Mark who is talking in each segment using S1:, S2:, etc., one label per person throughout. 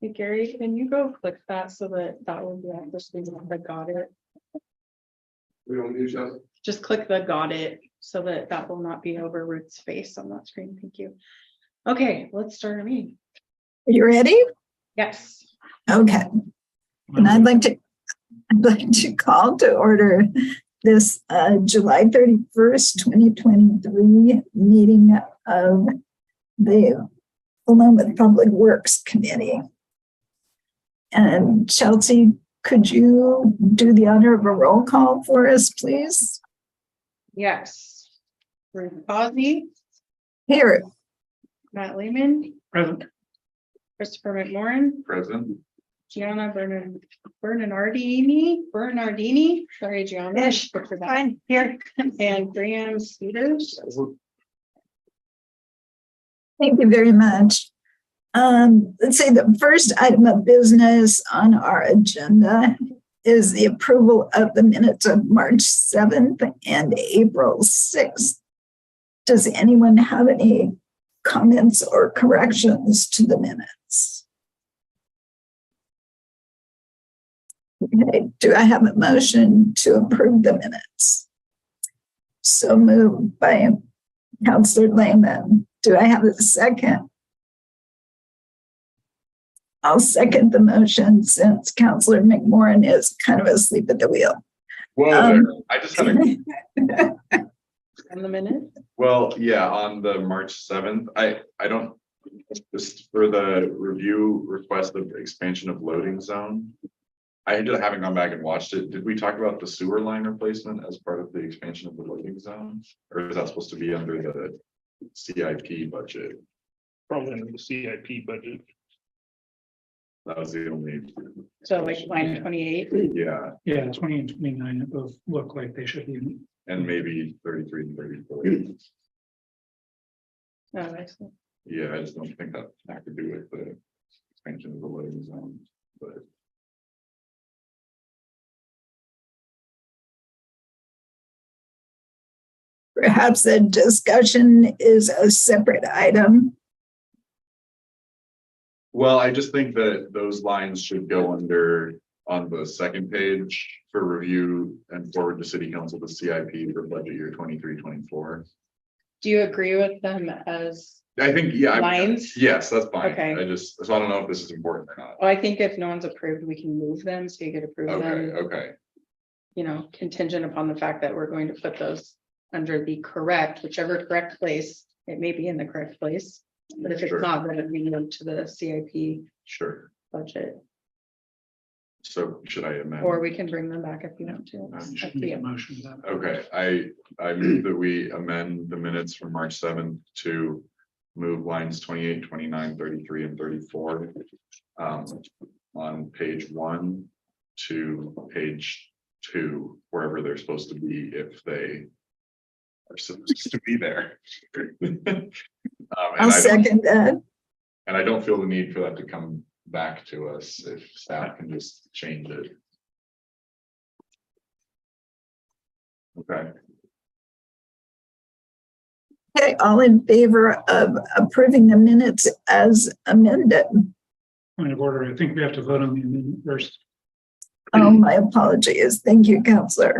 S1: Hey Gary, can you go click that so that will be on the screen that got it?
S2: We don't use that.
S1: Just click the got it so that will not be over Ruth's face on that screen. Thank you. Okay, let's start our meeting.
S3: Are you ready?
S1: Yes.
S3: Okay. And I'd like to call to order this July 31st, 2023 meeting of the Philomath Public Works Committee. And Chelsea, could you do the honor of a roll call for us, please?
S1: Yes. Ruth Bosney,
S3: Here.
S1: Matt Lehman,
S2: Present.
S1: Christopher McMorrin,
S2: Present.
S1: Gianna Bernardini. Sorry, Gianna. Fine, here. And Graham Cedars.
S3: Thank you very much. Let's say the first item of business on our agenda is the approval of the minutes of March 7th and April 6th. Does anyone have any comments or corrections to the minutes? Okay, do I have a motion to approve the minutes? So moved by Councillor Lehman. Do I have a second? I'll second the motion since Councillor McMorrin is kind of asleep at the wheel.
S2: Well, I just had a,
S1: On the minute.
S2: well, yeah, on the March 7th, I don't, just for the review request of expansion of loading zone. I haven't gone back and watched it. Did we talk about the sewer line replacement as part of the expansion of the loading zone? Or is that supposed to be under the CIP budget?
S4: Probably under the CIP budget.
S2: That was the only.
S1: So like line 28.
S2: Yeah,
S4: Yeah, 20 and 29, it both look like they should be.
S2: and maybe 33 and 34.
S1: Oh, I see.
S2: Yeah, I just don't think that had to do with the expansion of the loading zone, but.
S3: Perhaps the discussion is a separate item.
S2: Well, I just think that those lines should go under on the second page for review and forward to city council, the CIP for budget year 23-24.
S1: Do you agree with them as
S2: I think, yeah.
S1: lines?
S2: Yes, that's fine.
S1: Okay.
S2: So I don't know if this is important or not.
S1: Well, I think if no one's approved, we can move them, so you could approve
S2: Okay,
S1: them,
S2: okay,
S1: you know, contingent upon the fact that we're going to put those under the correct, whichever correct place, it may be in the correct place. But if it's
S2: Sure.
S1: not, then we move to the CIP
S2: sure.
S1: budget,
S2: So should I amend?
S1: or we can bring them back if you want to. It's up to
S4: Make a
S1: you.
S4: motion to that.
S2: Okay, I move that we amend the minutes from March 7th to move lines 28, 29, 33, and 34 on page 1 to page 2, wherever they're supposed to be if they are supposed to be there.
S3: I'll second that.
S2: And I don't feel the need for that to come back to us if staff can just change it. Okay.
S3: Okay, all in favor of approving the minutes as amended?
S4: Point of order, I think we have to vote on the amendment first.
S3: Oh, my apologies. Thank you, Councillor.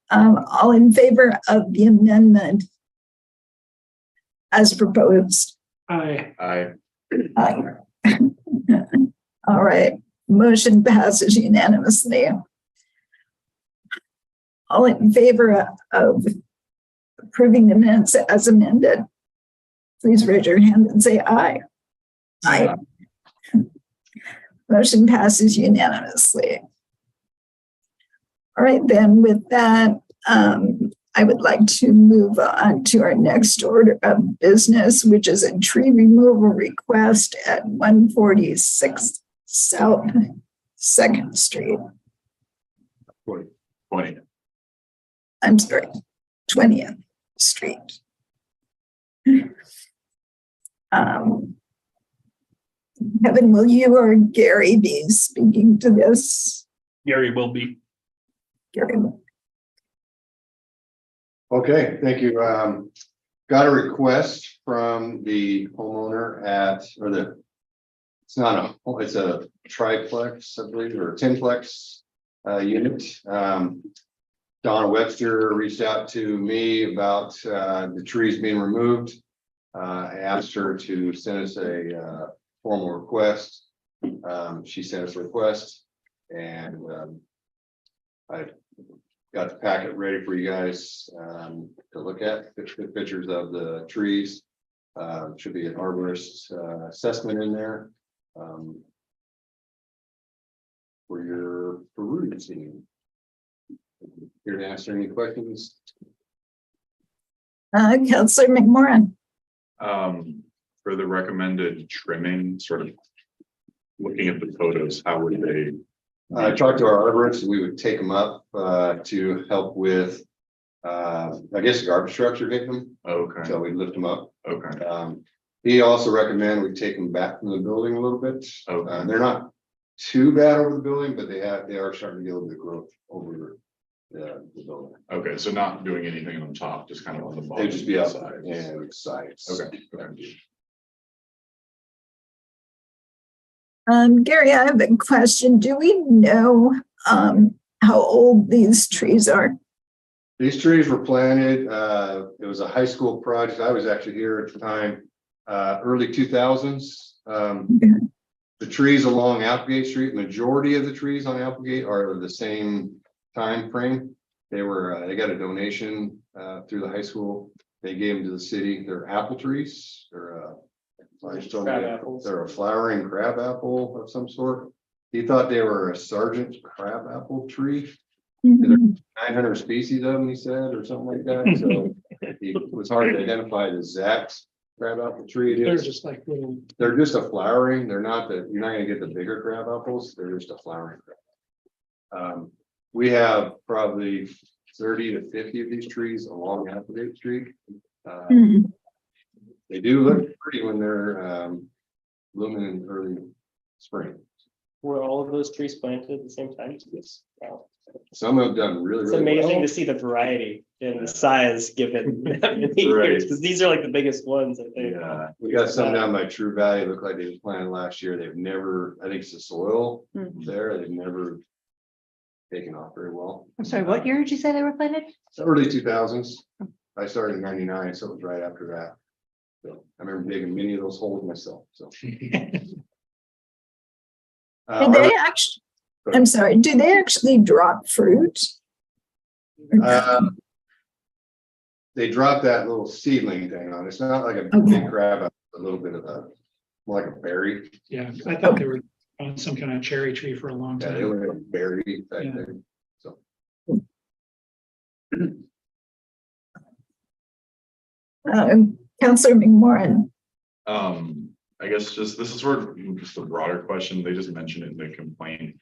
S3: All in favor of the amendment as proposed?
S4: Aye.
S2: Aye.
S3: Aye. All right, motion passes unanimously. All in favor of approving the minutes as amended, please raise your hand and say aye. Aye. Motion passes unanimously. All right, then with that, I would like to move on to our next order of business, which is a tree removal request at 146 South 2nd Street.
S2: 20.
S3: I'm sorry, 20th Street. Kevin, will you or Gary be speaking to this?
S4: Gary will be.
S3: Gary.
S5: Okay, thank you. Got a request from the homeowner or the it's not it's a triplex, I believe, or 10-plex unit. Donna Webster reached out to me about the trees being removed. I asked her to send us a formal request. She sent us a request, and I got the packet ready for you guys to look at. Pictures of the trees. Should be an arborist assessment in there for your perusing. Here to answer any questions.
S3: Counselor McMorrin.
S2: For the recommended trimming, sort of looking at the photos, how would they?
S5: I talked to our arborists, we would take them up to help with, I guess, garbage trucks are hitting them.
S2: Okay.
S5: So we lift them up.
S2: Okay.
S5: He also recommended we take them back from the building a little bit.
S2: Okay.
S5: They're not too bad over the building, but they are starting to get a little bit of growth over the building.
S2: Okay, so not doing anything on top, just kind of on the bottom.
S5: They just be up
S2: side.
S5: and sides.
S2: Okay. Okay.
S3: Gary, I have a question. Do we know how old these trees are?
S5: These trees were planted, it was a high school project. I was actually here at the time, early 2000s. The trees along Applegate Street, majority of the trees on Applegate are of the same time frame. They were, they got a donation through the high school. They gave them to the city. They're apple trees. They're a flowering crab apple of some sort. He thought they were a Sergeant crab apple tree. 900 species of them, he said, or something like that. So it was hard to identify the exact crab apple tree it
S4: They're
S5: is.
S4: just like little.
S5: They're just a flowering. They're not the, you're not gonna get the bigger crab apples. They're just a flowering crab. We have probably 30 to 50 of these trees along Applegate Street. They do look pretty when they're blooming in early spring.
S6: Were all of those trees planted at the same time? Wow.
S5: Some have done really,
S6: It's
S5: really
S6: amazing
S5: well.
S6: to see the variety in the size given that many
S2: Right.
S6: years, because these are like the biggest ones, I think.
S2: Yeah.
S5: We got some down by True Valley, look like they were planted last year. They've never, I think it's the soil there, they've never taken off very well.
S7: I'm sorry, what year did you say they were planted?
S5: Early 2000s. I started in 99, so it was right after that. So I remember digging many of those holes myself, so.
S3: Do they actually, I'm sorry, do they actually drop fruit?
S5: They dropped that little seedling thing on. It's not like a
S3: Okay.
S5: big crab, a little bit of a, more like a berry.
S4: Yeah, I thought they were on some kind of cherry tree for a long
S5: Yeah, they
S4: time.
S5: were a berry type
S4: Yeah.
S5: thing.
S3: Counselor McMorrin.
S2: I guess just, this is sort of just a broader question. They just mentioned it in the complaint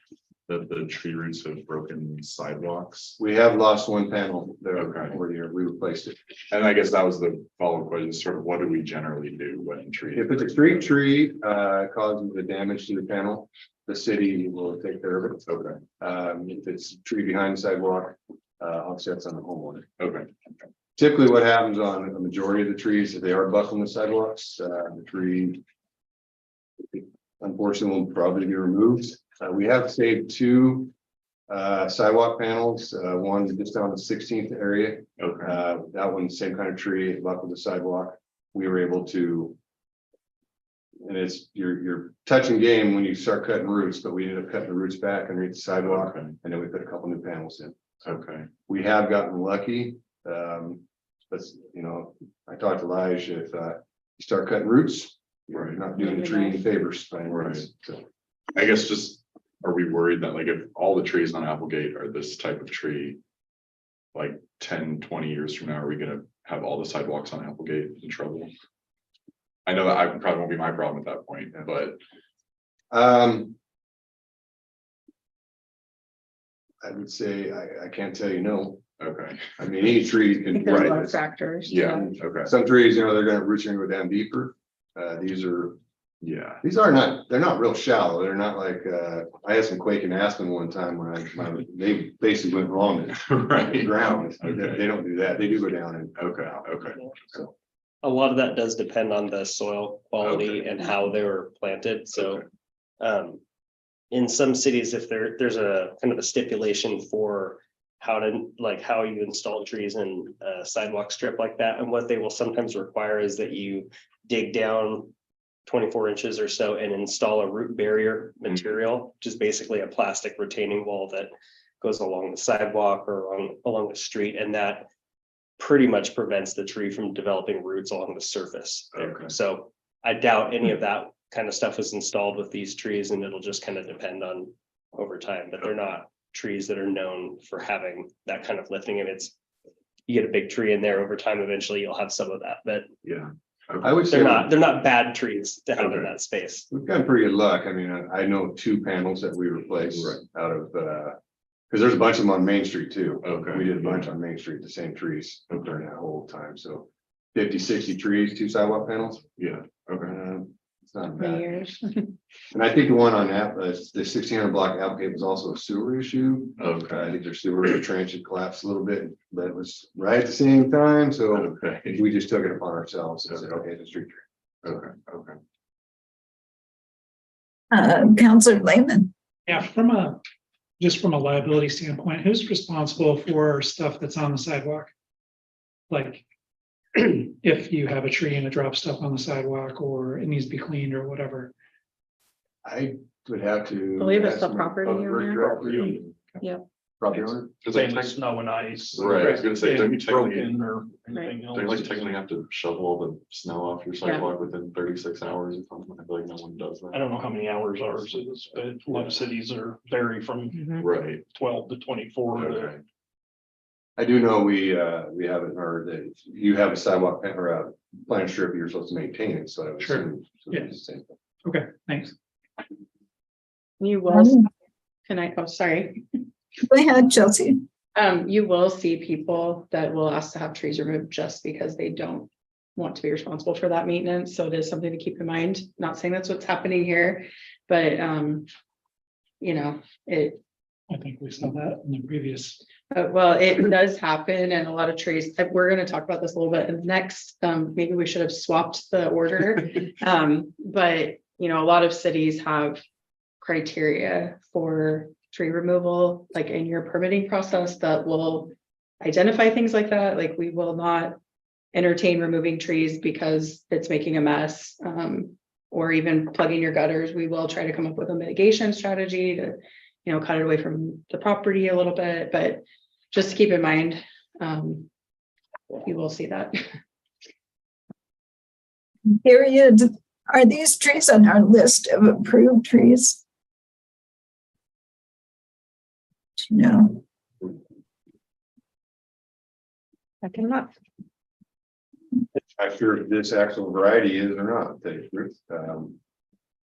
S2: that the tree roots have broken sidewalks.
S5: We have lost one panel there
S2: Okay.
S5: over here. We replaced it.
S2: And I guess that was the follow-up question, sort of what do we generally do when trees?
S5: If it's a street tree, causes the damage to the panel, the city will take care of it.
S2: Okay,
S5: If it's a tree behind the sidewalk, offsets on the homeowner.
S2: okay,
S5: Typically what happens on a majority of the trees, if they are buckling the sidewalks, the tree unfortunately will probably be removed. We have saved two sidewalk panels, one just down the 16th area.
S2: okay,
S5: That one, same kind of tree, it buckled the sidewalk. We were able to, and it's you're touching game when you start cutting roots, but we ended up cutting the roots back underneath the sidewalk,
S2: Okay.
S5: and then we put a couple new panels in.
S2: okay,
S5: We have gotten lucky. But you know, I talked to Elijah, if you start cutting roots, you're not doing the tree any favors. By any means. So,
S2: I guess just, are we worried that like if all the trees on Applegate are this type of tree, like 10, 20 years from now, are we gonna have all the sidewalks on Applegate in trouble? I know that I probably won't be my problem at that point, but
S5: I would say I can't tell you no.
S2: okay,
S5: I mean, any tree
S1: I
S5: can.
S1: think there's a lot
S2: Right.
S1: of factors.
S2: yeah, okay,
S5: Some trees, you know, they're gonna roots gonna go down deeper. These
S2: yeah,
S5: are not, they're not real shallow. They're not like, I had some quake and aspen one time when they basically went wrong in the
S2: right,
S5: ground.
S2: Okay.
S5: They don't do that. They do go down and.
S2: okay, okay,
S6: A lot of that does depend on the soil quality
S2: Okay.
S6: and how they were planted, so
S2: Okay.
S6: In some cities, if there's a kind of a stipulation for how you install trees in a sidewalk strip like that, and what they will sometimes require is that you dig down 24 inches or so and install a root barrier material, which is basically a plastic retaining wall that goes along the sidewalk or along the street, and that pretty much prevents the tree from developing roots along the surface.
S2: Okay.
S6: So I doubt any of that kind of stuff is installed with these trees, and it'll just kind of depend on over time, but they're not trees that are known for having that kind of lifting. And you get a big tree in there over time, eventually you'll have some of that, but
S2: Yeah.
S5: I would say
S6: they're not bad trees to have in that space.
S5: we've got pretty good luck. I mean, I know 2 panels that we replaced out of, because there's a bunch of them on Main Street too.
S2: Okay.
S5: We did a bunch on Main Street, the same trees during that whole time. So 50, 60 trees, 2 sidewalk panels.
S2: Yeah, okay.
S5: It's not
S1: Many
S5: bad.
S1: years.
S5: And I think the one on the 1600 block Applegate was also a sewer issue.
S2: Okay.
S5: I think their sewer trench had collapsed a little bit, but it was right at the same time. So
S2: Okay.
S5: we just took it upon ourselves and said, okay, the street tree.
S2: Okay, okay.
S3: Counselor Lehman.
S4: Yeah, just from a liability standpoint, who's responsible for stuff that's on the sidewalk? Like, if you have a tree and it drops stuff on the sidewalk, or it needs to be cleaned or whatever.
S5: I would have to.
S1: Believe it's the
S5: ask
S1: property
S5: public works
S1: owner.
S5: director.
S1: Yep.
S5: Property owner.
S8: Same with snow and ice.
S2: Right, I was gonna say, don't you technically,
S8: Broken or anything else.
S2: don't you like technically have to shovel all the snow off your sidewalk within 36 hours or something? I feel like no one does
S8: I
S2: that.
S8: don't know how many hours ours is, but a lot of cities are vary from
S2: Right,
S8: 12 to 24. to-
S2: okay,
S5: I do know we haven't heard that you have a sidewalk or a plant strip, you're supposed to maintain it, so I would
S4: Sure.
S5: assume. so
S4: Yeah.
S5: it's the same thing.
S4: Okay, thanks.
S1: You will, sorry.
S3: Go ahead, Chelsea.
S1: You will see people that will ask to have trees removed just because they don't want to be responsible for that maintenance. So it is something to keep in mind. Not saying that's what's happening here, but it,
S4: I think we saw that in the previous.
S1: well, it does happen, and a lot of trees, we're gonna talk about this a little bit in the next, maybe we should have swapped the order. But a lot of cities have criteria for tree removal, like in your permitting process, that will identify things like that. Like, we will not entertain removing trees because it's making a mess, or even plugging your gutters. We will try to come up with a mitigation strategy to, cut it away from the property a little bit, but just to keep in mind, you will see that.
S3: Period. Are these trees on our list of approved trees? No.
S1: I cannot.
S5: I'm sure if this actual variety is or not,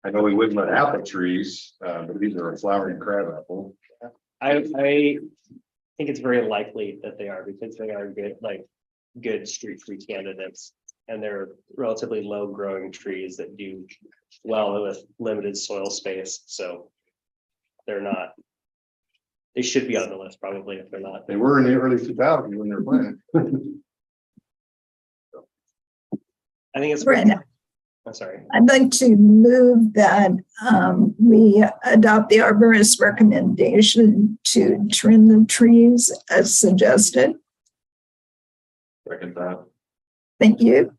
S5: I know we wouldn't let apple trees, but these are a flowering crab apple.
S6: I think it's very likely that they are, because they are good street tree candidates. And they're relatively low growing trees that do well with limited soil space. So they should be on the list probably if they're not.
S5: They were in the early 2000s when they were planted.
S6: I think it's.
S3: Brenda,
S6: I'm sorry.
S3: I'd like to move that we adopt the arborist recommendation to trim the trees as suggested.
S2: second that.
S3: Thank you.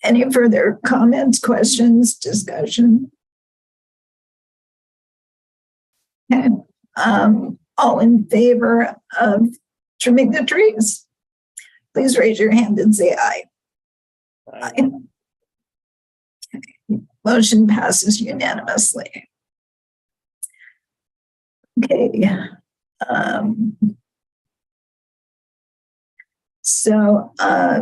S3: Any further comments, questions, discussion? Okay. All in favor of trimming the trees? Please raise your hand and say aye. Aye. Okay. Motion passes unanimously. Okay. So I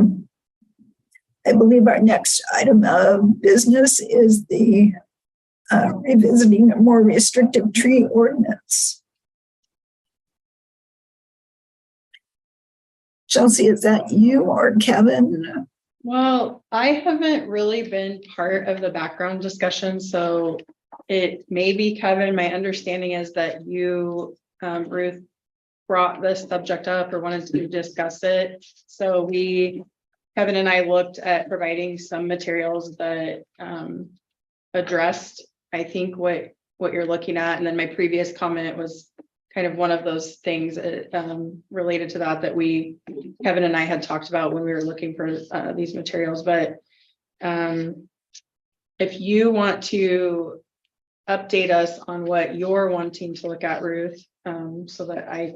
S3: believe our next item of business is the revisiting a more restrictive tree ordinance. Chelsea, is that you or Kevin?
S1: Well, I haven't really been part of the background discussion, so it may be Kevin. My understanding is that you, Ruth, brought this subject up or wanted to discuss it. So Kevin and I looked at providing some materials that addressed I think what you're looking at, and then my previous comment was kind of one of those things related to that Kevin and I had talked about when we were looking for these materials, but if you want to update us on what you're wanting to look at, Ruth, so that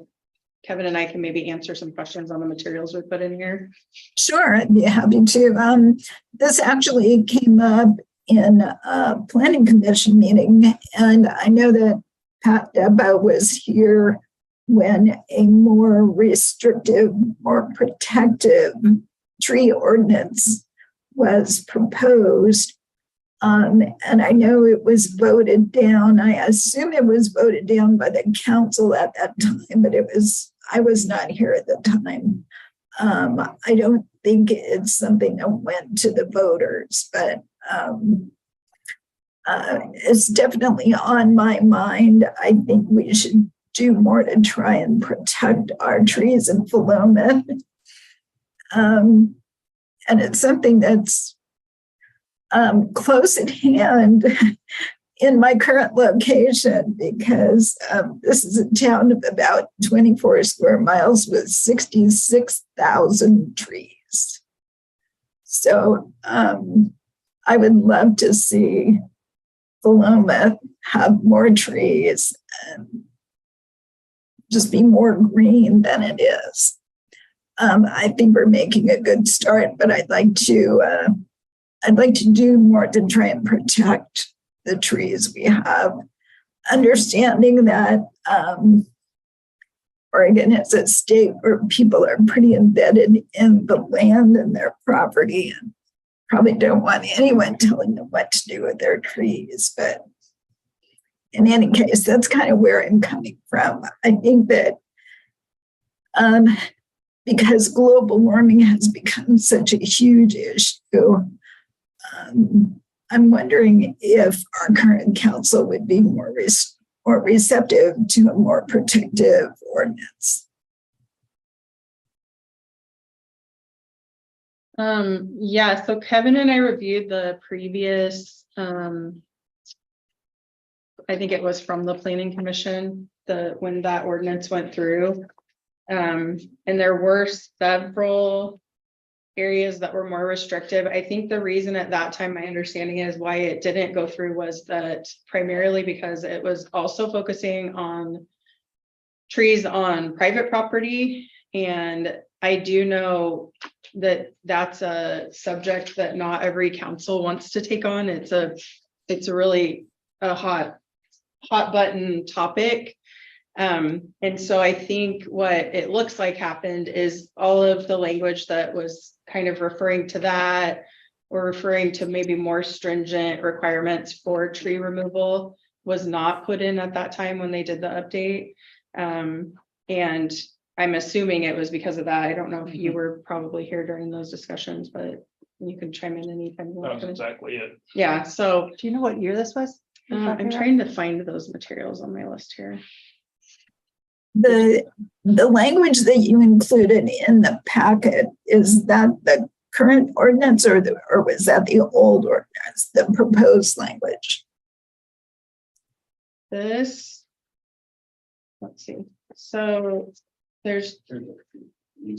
S1: Kevin and I can maybe answer some questions on the materials we put in here.
S3: Sure, I'd be happy to. This actually came up in a planning commission meeting, and I know that Pat Deba was here when a more restrictive, more protective tree ordinance was proposed. And I know it was voted down. I assume it was voted down by the council at that time, but I was not here at the time. I don't think it's something that went to the voters, but it's definitely on my mind. I think we should do more to try and protect our trees in Philomath. And it's something that's close at hand in my current location, because this is a town of about 24 square miles with 66,000 trees. So I would love to see Philomath have more trees and just be more green than it is. I think we're making a good start, but I'd like to do more to try and protect the trees we have, understanding that Oregon is a state where people are pretty embedded in the land and their property and probably don't want anyone telling them what to do with their trees. But in any case, that's kind of where I'm coming from. I think that because global warming has become such a huge issue, I'm wondering if our current council would be more receptive to a more protective ordinance.
S1: Yeah, so Kevin and I reviewed the previous, I think it was from the planning commission, when that ordinance went through. And there were several areas that were more restrictive. I think the reason at that time, my understanding is why it didn't go through was that primarily because it was also focusing on trees on private property. And I do know that that's a subject that not every council wants to take on. It's a really a hot button topic. And so I think what it looks like happened is all of the language that was kind of referring to that or referring to maybe more stringent requirements for tree removal was not put in at that time when they did the update. And I'm assuming it was because of that. I don't know if you were probably here during those discussions, but you can chime in anytime you want.
S8: That's exactly it.
S1: Yeah, so
S7: Do you know what year this was?
S1: I'm trying to find those materials on my list here.
S3: The language that you included in the packet, is that the current ordinance or was that the old ordinance, the proposed language?
S1: Let's see. So there's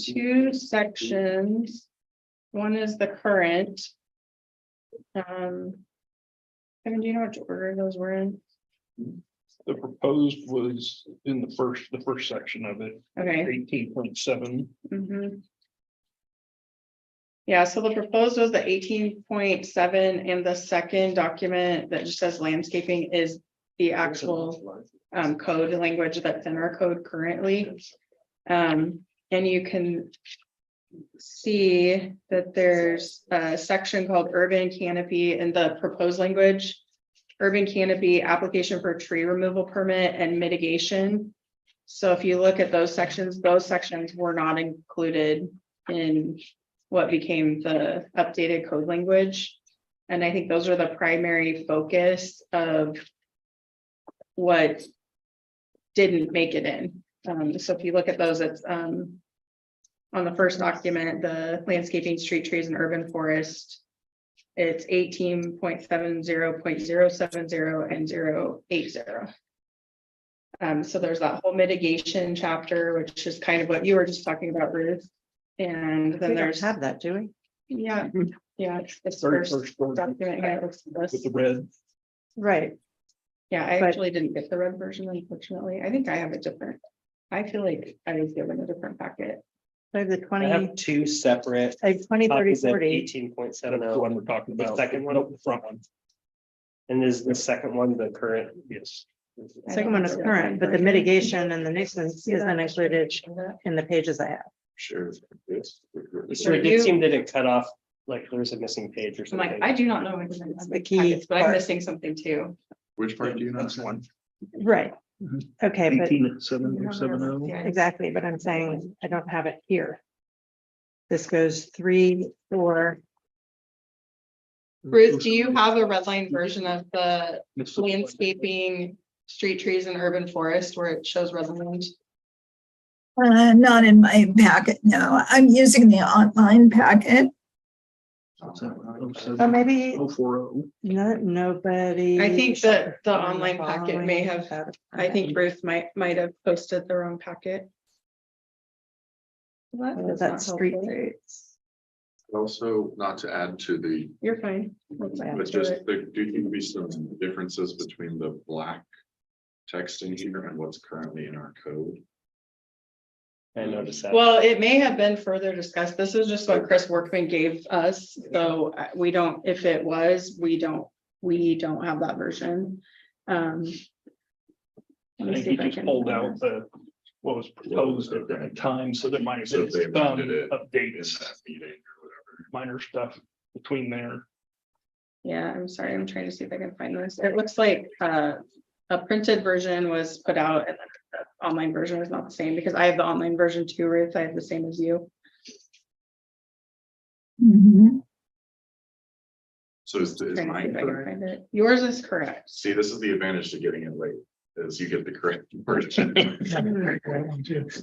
S1: two sections. One is the current. Kevin, do you know which order those were in?
S8: The proposed was in the first section of it,
S1: Okay.
S8: 18.7.
S1: Mhm. Yeah, so the proposed was the 18.7, and the second document that just says landscaping is the actual code language that's in our code currently. And you can see that there's a section called urban canopy in the proposed language. Urban canopy, application for tree removal permit, and mitigation. So if you look at those sections were not included in what became the updated code language. And I think those are the primary focus of what didn't make it in. So if you look at those, it's on the first document, the landscaping, street trees, and urban forest. It's 18.70.070 and 080. So there's that whole mitigation chapter, which is kind of what you were just talking about, Ruth. And
S9: We
S1: then
S9: don't
S1: there's,
S9: have that, do we?
S1: yeah, it's this
S8: Very
S1: first
S8: first one
S1: document here. Looks like
S8: with the
S1: this.
S8: red.
S9: Right.
S1: Yeah, I
S9: but-
S1: actually didn't get the red version, unfortunately. I think I have a different. I feel like I was given a different packet.
S9: I have the
S6: I
S9: 20,
S6: have two separate.
S9: I have 20, 30, 40.
S6: 18.70.
S8: That's the one we're talking
S6: The
S8: about.
S6: second one?
S8: Nope, the front one.
S6: And is the second one the current?
S8: Yes.
S9: Second one is current, but the mitigation and the nuisance isn't included in the pages I have.
S2: Sure.
S6: So it did seem that it cut off, like there was a missing page or
S1: I'm
S6: something.
S1: like, I do not know. What
S9: The key
S1: but I'm
S9: part.
S1: missing something too.
S2: Which part do you know?
S8: That's one.
S9: Right. Okay, but
S8: 18.7070.
S1: Yeah.
S9: exactly, but I'm saying I don't have it here. This goes 3, 4.
S1: Ruth, do you have a red line version of the landscaping, street trees and urban forest where it shows red lines?
S3: Not in my packet, no. I'm using the online packet.
S9: So maybe
S8: 040.
S9: nobody.
S1: I think that the online packet may have, I think Ruth might have posted their own packet. That does not
S9: That's street
S1: help.
S9: trees.
S2: Also, not to add to the,
S1: You're fine. Let's add
S2: but
S1: to
S2: just,
S1: it.
S2: there do seem to be some differences between the black text in here and what's currently in our code.
S6: I noticed that.
S1: Well, it may have been further discussed. This is just what Chris Workman gave us. So we don't, if it was, we don't have that version. Let
S8: I
S1: me
S8: think
S1: see
S8: he
S1: if I
S8: just
S1: can.
S8: pulled out what was proposed at that time, so there might have
S2: So
S8: been
S2: they
S8: some
S2: amended it in
S8: updates,
S2: that meeting or whatever.
S8: minor stuff between there.
S1: Yeah, I'm sorry. I'm trying to see if I can find this. It looks like a printed version was put out and then the online version was not the same because I have the online version too, Ruth. I have the same as you.
S3: Mhm.
S2: So is
S1: Trying to see
S2: mine
S1: if I can
S2: correct?
S1: find it. Yours is correct.
S2: See, this is the advantage to getting it late, is you get the correct version.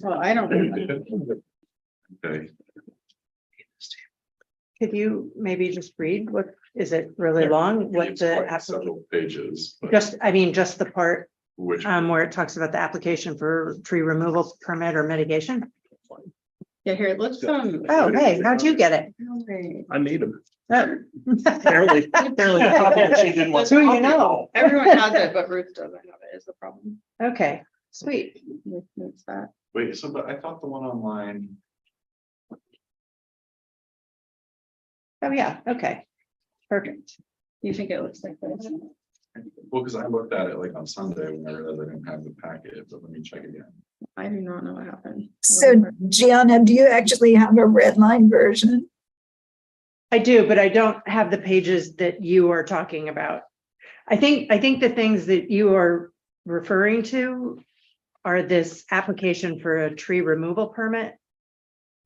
S1: Well, I don't.
S2: Okay,
S9: Could you maybe just read what, is it really long? What
S2: it's
S9: the
S2: quite
S9: application,
S2: several pages, but
S9: just, I mean, just the part
S2: which,
S9: where it talks about the application for tree removal permit or mitigation?
S1: Yeah, here, let's
S9: Oh, hey, how'd you get it?
S1: Okay.
S8: I made them.
S9: Oh.
S8: Apparently. She didn't want
S9: Who you
S8: copy.
S9: know?
S1: Everyone has it, but Ruth doesn't have it is the problem.
S9: Okay, sweet.
S1: It's that.
S2: wait, so but I thought the one online,
S9: Oh, yeah, okay. Perfect.
S1: You think it looks like this?
S2: well, because I looked at it like on Sunday when I realized I didn't have the packet, but let me check again.
S1: I do not know what happened.
S3: So Gianna, do you actually have a red line version?
S9: I do, but I don't have the pages that you are talking about. I think the things that you are referring to are this application for a tree removal permit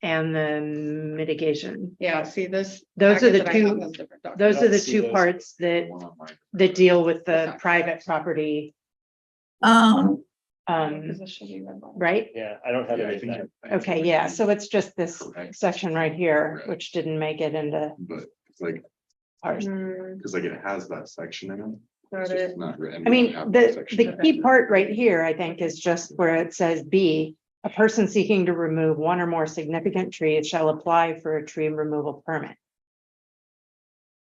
S9: and the mitigation.
S1: Yeah, see this.
S9: Those are the
S1: packet that I have
S9: two-
S1: has different documents.
S9: Those are the
S6: see
S9: two
S6: those.
S9: parts
S2: The
S9: that
S2: one online.
S9: deal with the private property,
S3: Um,
S1: Because this should be red line.
S9: right?
S6: Yeah, I don't have
S2: Yeah, I
S6: any of
S2: think
S6: that.
S2: it-
S9: Okay, yeah, so it's just this
S2: Correct.
S9: section right here,
S2: Correct.
S9: which didn't make it into
S2: But it's like,
S9: ours.
S2: because like it has that section in it. It's
S1: Got
S2: just
S1: it.
S2: not written.
S9: I mean,
S2: We don't have that
S9: the
S2: section.
S9: key part right here, I think, is just where it says B, a person seeking to remove one or more significant trees shall apply for a tree removal permit.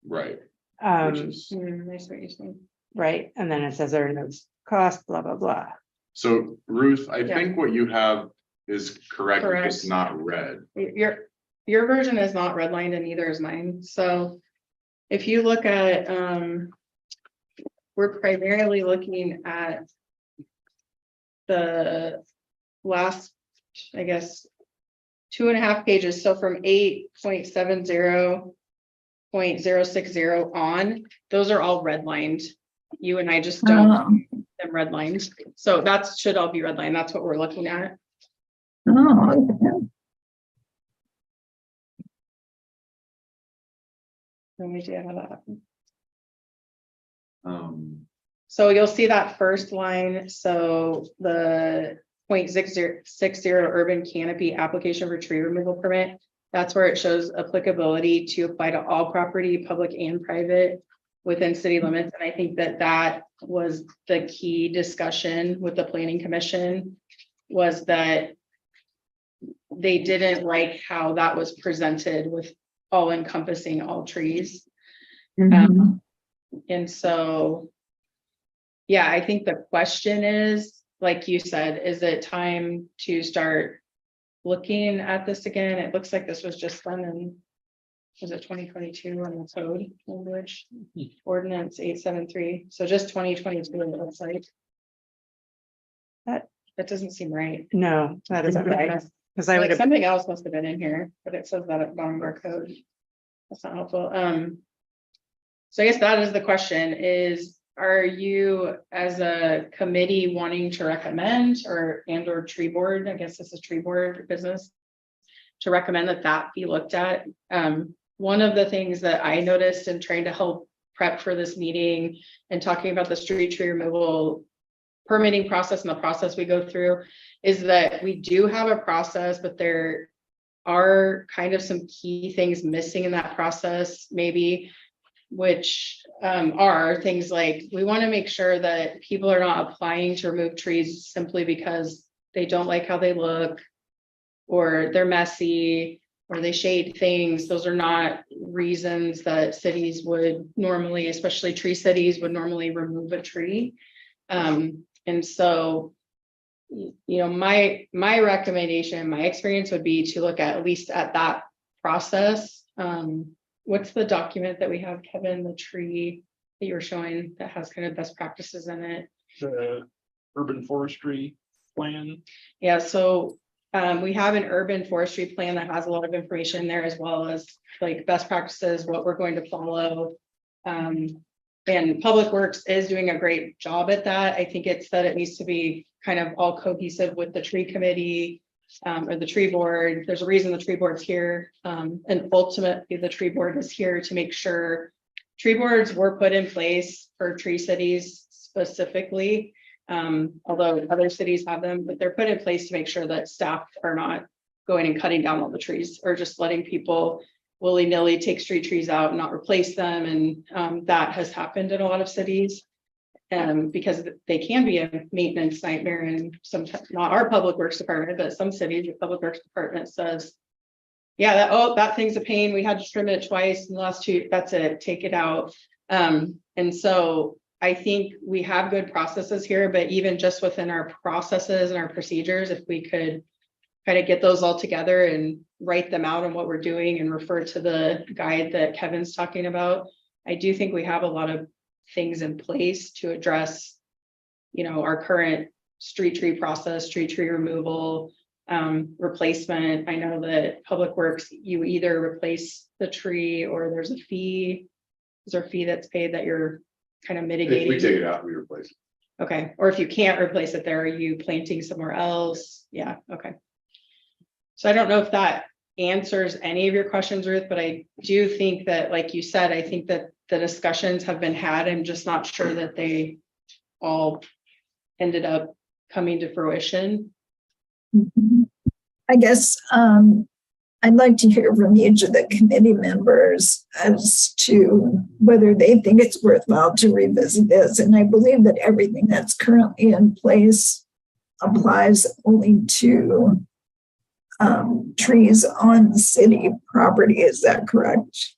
S2: Right, which
S9: Um,
S2: is,
S1: I see what you're saying.
S9: right, and then it says there are no cost, blah, blah, blah.
S2: so Ruth, I
S1: Yeah.
S2: think what you have is correct, it's
S1: Correct.
S2: just not red.
S1: Your version is not redlined and neither is mine, so. If you look at, we're primarily looking at. The last, I guess. 2.5 pages, so from 8.70.060 on, those are all redlined. You and I just don't have them redlined, so that should all be redlined, that's what we're looking at.
S3: okay.
S1: Let me see how that happens. So you'll see that first line, so the 0.6060 urban canopy application for tree removal permit. That's where it shows applicability to apply to all property, public and private, within city limits. And I think that that was the key discussion with the planning commission, was that they didn't like how that was presented with all encompassing all trees.
S3: Mhm.
S1: And so, yeah, I think the question is, like you said, is it time to start looking at this again? It looks like this was just done in, was it 2022 on the code language? Ordinance 873, so just 2022 on the website. That doesn't seem right.
S9: No, that isn't right. Because I would
S1: Like
S9: have,
S1: something else must have been in here, but it says that at the bottom of our code. That's not helpful. So I guess that is the question is, are you as a committee wanting to recommend or tree board, I guess this is tree board business, to recommend that that be looked at? One of the things that I noticed in trying to help prep for this meeting and talking about the street tree removal permitting process and the process we go through is that we do have a process, but there are kind of some key things missing in that process, maybe, which are things like, we want to make sure that people are not applying to remove trees simply because they don't like how they look, or they're messy, or they shade things. Those are not reasons that cities would normally, especially tree cities, would normally remove a tree. And so, you know, my recommendation, my experience would be to look at least at that process. What's the document that we have, Kevin, the tree that you were showing that has kind of best practices in it?
S8: The urban forestry plan.
S1: Yeah, so we have an urban forestry plan that has a lot of information there, as well as like best practices, what we're going to follow. And Public Works is doing a great job at that. I think it's that it needs to be kind of all cohesive with the tree committee or the tree board. There's a reason the tree board's here. And ultimately the tree board is here to make sure tree boards were put in place for tree cities specifically. Although other cities have them, but they're put in place to make sure that staff are not going and cutting down all the trees or just letting people willy-nilly take street trees out and not replace them. And that has happened in a lot of cities. Because they can be a maintenance nightmare, and sometimes not our public works department, but some cities, the public works department says, yeah, that thing's a pain. We had to trim it twice in the last 2, that's it, take it out. And so I think we have good processes here, but even just within our processes and our procedures, if we could kind of get those all together and write them out on what we're doing and refer to the guide that Kevin's talking about, I do think we have a lot of things in place to address, you know, our current street tree process, street tree removal, replacement. I know that Public Works, you either replace the tree or there's a fee. Is there a fee that's paid that you're kind of
S5: If
S1: mitigating?
S5: we take it out, we replace it.
S1: Okay, or if you can't replace it there, are you planting somewhere else? Yeah, okay. So I don't know if that answers any of your questions, Ruth, but I do think that, like you said, I think that the discussions have been had. I'm just not sure that they all ended up coming to fruition.
S3: Mhm. I guess I'd like to hear from each of the committee members as to whether they think it's worthwhile to revisit this. And I believe that everything that's currently in place applies only to trees on city property. Is that correct?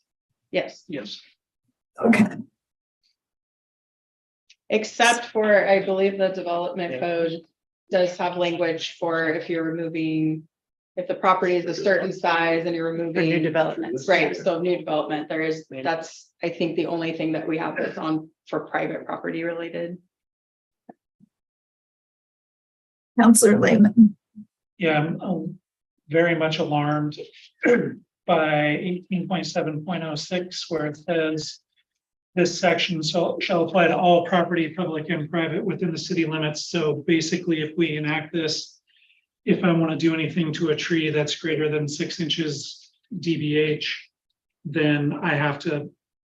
S1: Yes,
S8: Yes.
S3: Okay.
S1: except for, I believe the development code does have language for if you're removing, if the property is a certain size and you're
S9: for new
S1: removing.
S9: developments.
S1: Right, so new development, there is, that's, I think, the only thing that we have that's on for private property related.
S3: Councillor Lehman.
S4: Yeah, I'm very much alarmed by 18.7.06, where it says this section shall apply to all property, public and private, within the city limits. So basically, if we enact this, if I want to do anything to a tree that's greater than 6 inches DBH, then I have to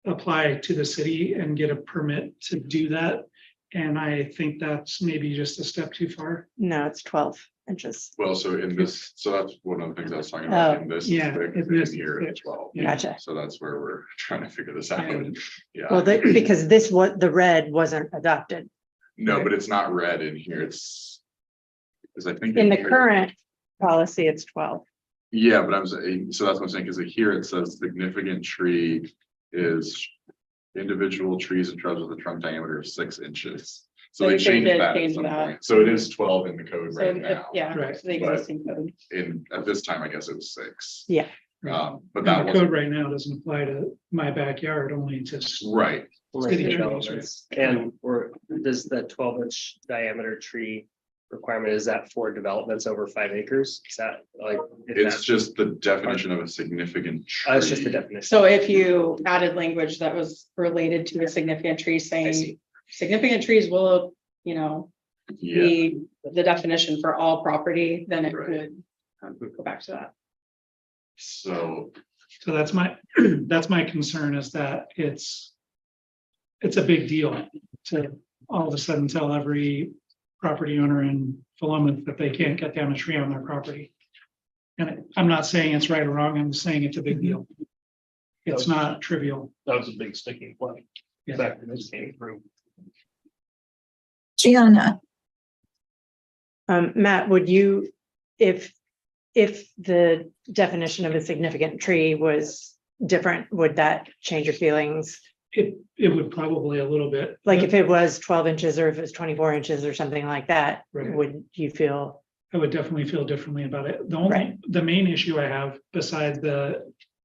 S4: apply to the city and get a permit to do that. And I think that's maybe just a step too far.
S9: No, it's 12 inches.
S2: Well, so in this, so that's one of the things I was talking about in this.
S4: Yeah,
S2: thick,
S4: in this
S2: in here
S4: thick.
S2: it's 12.
S4: Yeah.
S9: Gotcha.
S2: So that's where we're trying to figure this out.
S4: Yeah.
S9: Well,
S2: Yeah,
S9: because this, what the red wasn't adopted.
S2: no, but it's not red in here. It's. Because I think.
S9: In the
S2: here-
S9: current policy, it's 12.
S2: Yeah, but I'm saying, so that's what I'm saying, because here it says significant tree is individual trees and shrubs with a trunk diameter of 6 inches. So
S1: So
S2: they
S1: they
S2: changed
S1: did
S2: that at
S1: change
S2: some
S1: that.
S2: point. So it is 12 in the code
S1: So,
S2: right now.
S1: yeah,
S4: Right.
S1: it's the
S2: But-
S1: existing code.
S2: At this time, I guess it was 6.
S9: Yeah.
S2: But
S4: And
S2: that
S4: the
S2: was
S4: code right now doesn't apply to my backyard, only to
S2: right.
S4: City trees,
S6: Developments. And or does the 12-inch diameter tree requirement, is that for developments over 5 acres? Is that like? if
S2: It's
S6: that's-
S2: just the definition of a significant tree.
S6: It's just the definition.
S1: So if you added language that was related to a significant tree
S6: I
S1: saying
S6: see.
S1: significant trees will,
S2: Yeah,
S1: be the definition for all property, then it
S2: Right.
S1: would go back to that.
S2: so,
S4: So that's my, that's my concern is that it's a big deal to all of a sudden tell every property owner in Philomath that they can't cut down a tree on their property. And I'm not saying it's right or wrong, I'm saying it's a big deal. It's not trivial.
S8: That was a big sticking point.
S4: Yeah.
S8: Back when this came through.
S3: Gianna,
S9: Matt, would you, if the definition of a significant tree was different, would that change your feelings?
S4: It would probably a little bit.
S9: Like if it was 12 inches or if it was 24 inches or something like that,
S4: Right.
S9: would you feel?
S4: I would definitely feel differently about it. The main issue I have besides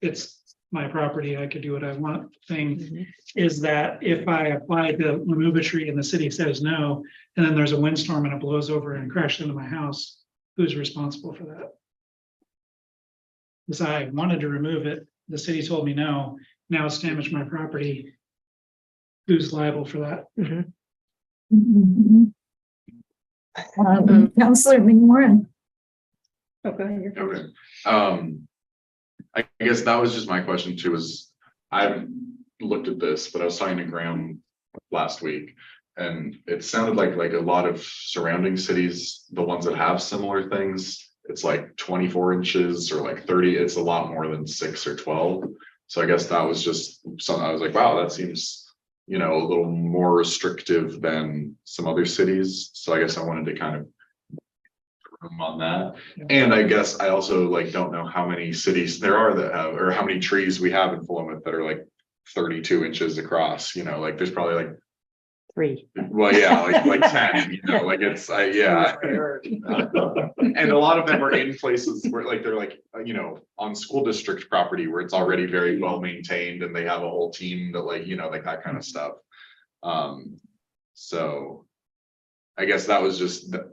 S4: it's my property, I could do what I want thing, is that if I apply to remove a tree and the city says no, and then there's a windstorm and it blows over and crashes into my house, who's responsible for that? Because I wanted to remove it, the city told me no, now it's damaged my property. Who's liable for that?
S3: Councillor McMorrin.
S1: Okay.
S2: okay. I guess that was just my question too, is I haven't looked at this, but I was talking to Graham last week. And it sounded like a lot of surrounding cities, the ones that have similar things, it's like 24 inches or like 30, it's a lot more than 6 or 12. So I guess that was just something I was like, wow, that seems, a little more restrictive than some other cities. So I guess I wanted to kind of room on that. And I guess I also don't know how many cities there are that have, or how many trees we have in Philomath that are like 32 inches across, there's probably
S9: 3.
S2: well, yeah, like 10, it's, yeah. And a lot of them are in places where they're on school district property where it's already very well maintained and they have a whole team that that kind of stuff. So I guess that was just, that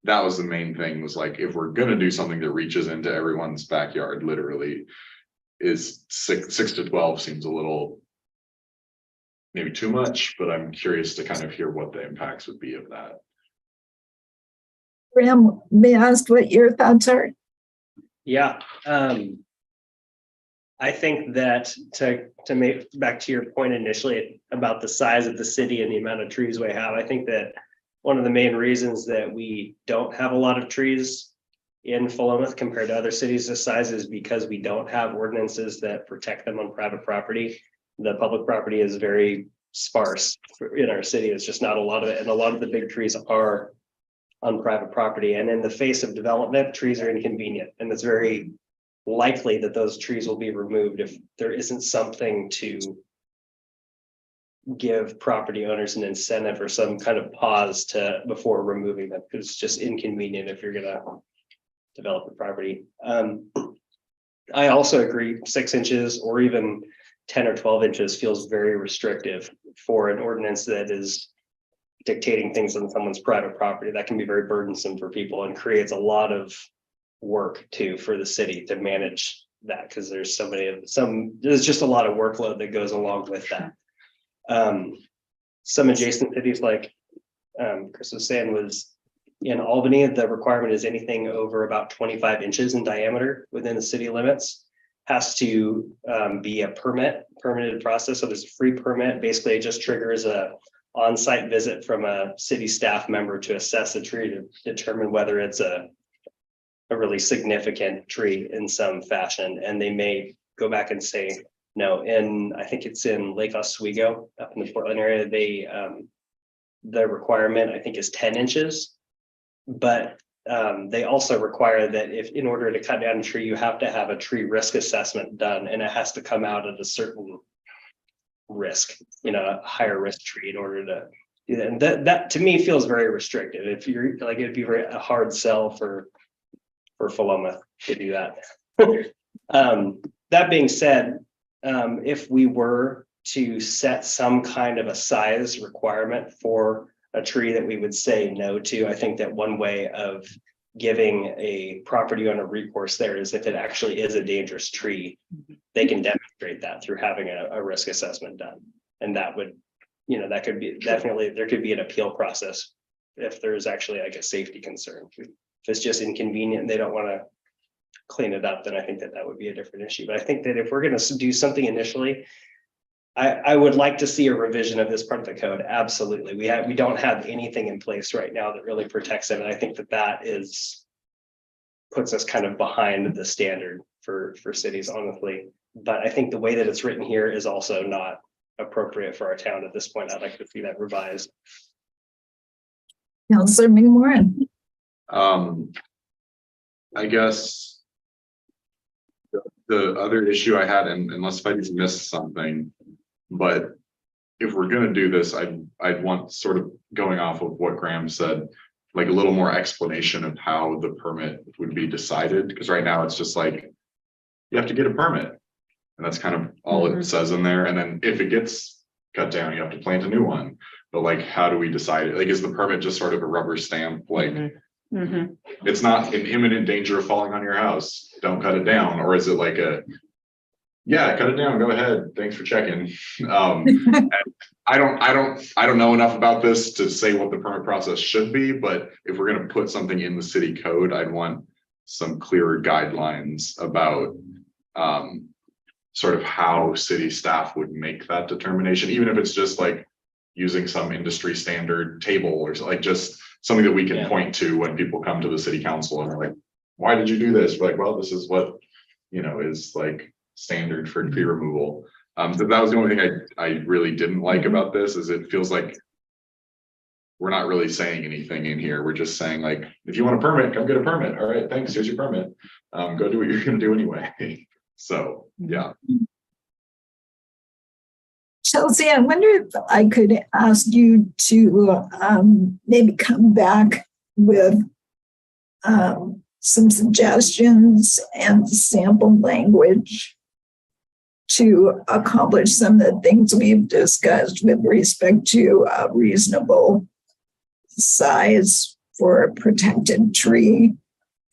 S2: was the main thing, was if we're gonna do something that reaches into everyone's backyard, literally, is 6 to 12 seems a little maybe too much, but I'm curious to kind of hear what the impacts would be of that.
S3: Graham, may I ask what your thoughts are?
S6: Yeah, I think that to make back to your point initially about the size of the city and the amount of trees we have, I think that one of the main reasons that we don't have a lot of trees in Philomath compared to other cities this size is because we don't have ordinances that protect them on private property. The public property is very sparse in our city. It's just not a lot of it. And a lot of the big trees are on private property. And in the face of development, trees are inconvenient. And it's very likely that those trees will be removed if there isn't something to give property owners an incentive or some kind of pause before removing them, because it's just inconvenient if you're gonna develop the property. I also agree 6 inches or even 10 or 12 inches feels very restrictive for an ordinance that is dictating things on someone's private property. That can be very burdensome for people and creates a lot of work too for the city to manage that, because there's there's just a lot of workload that goes along with that. Some adjacent cities, like Chris was saying, was in Albany, the requirement is anything over about 25 inches in diameter within the city limits has to be a permitted process. So there's a free permit. Basically, it just triggers a on-site visit from a city staff member to assess a tree to determine whether it's a really significant tree in some fashion, and they may go back and say, no, I think it's in Lake Oswego, up in the Portland area, the requirement, I think, is 10 inches. But they also require that if, in order to cut down a tree, you have to have a tree risk assessment done, and it has to come out at a certain risk, a higher risk tree in order to do that. And that to me feels very restrictive. If you're like, it'd be a hard sell for Philomath to do that. That being said, if we were to set some kind of a size requirement for a tree that we would say no to, I think that one way of giving a property owner recourse there is if it actually is a dangerous tree, they can demonstrate that through having a risk assessment done. And that would, that could be definitely, there could be an appeal process if there's actually like a safety concern. If it's just inconvenient and they don't want to clean it up, then I think that would be a different issue. But I think that if we're going to do something initially, I would like to see a revision of this part of the code. Absolutely. We don't have anything in place right now that really protects it. And I think that puts us kind of behind the standard for cities, honestly. But I think the way that it's written here is also not appropriate for our town at this point. I'd like to see that revised.
S3: Councilor McMorrin.
S2: I guess the other issue I had, and unless if I just missed something, but if we're going to do this, I'd want, sort of going off of what Graham said, like a little more explanation of how the permit would be decided. Because right now it's just like, you have to get a permit. And that's kind of all it says in there. And then if it gets cut down, you have to plant a new one. But like, how do we decide it? Like, is the permit just sort of a rubber stamp? Like, it's not in imminent danger of falling on your house, don't cut it down? Or is it like yeah, cut it down, go ahead, thanks for checking. I don't know enough about this to say what the permit process should be, but if we're going to put something in the city code, I'd want some clearer guidelines about sort of how city staff would make that determination, even if it's just like using some industry standard table or like just something that we can point to when people come to the city council and they're like, why did you do this? We're like, well, this is what is like standard for tree removal. So that was the only thing I really didn't like about this, is it feels like we're not really saying anything in here. We're just saying, like, if you want a permit, come get a permit. All right, thanks, here's your permit. Go do what you're gonna do anyway. So yeah.
S3: Chelsea, I wonder if I could ask you to maybe come back with some suggestions and sample language to accomplish some of the things we've discussed with respect to a reasonable size for a protected tree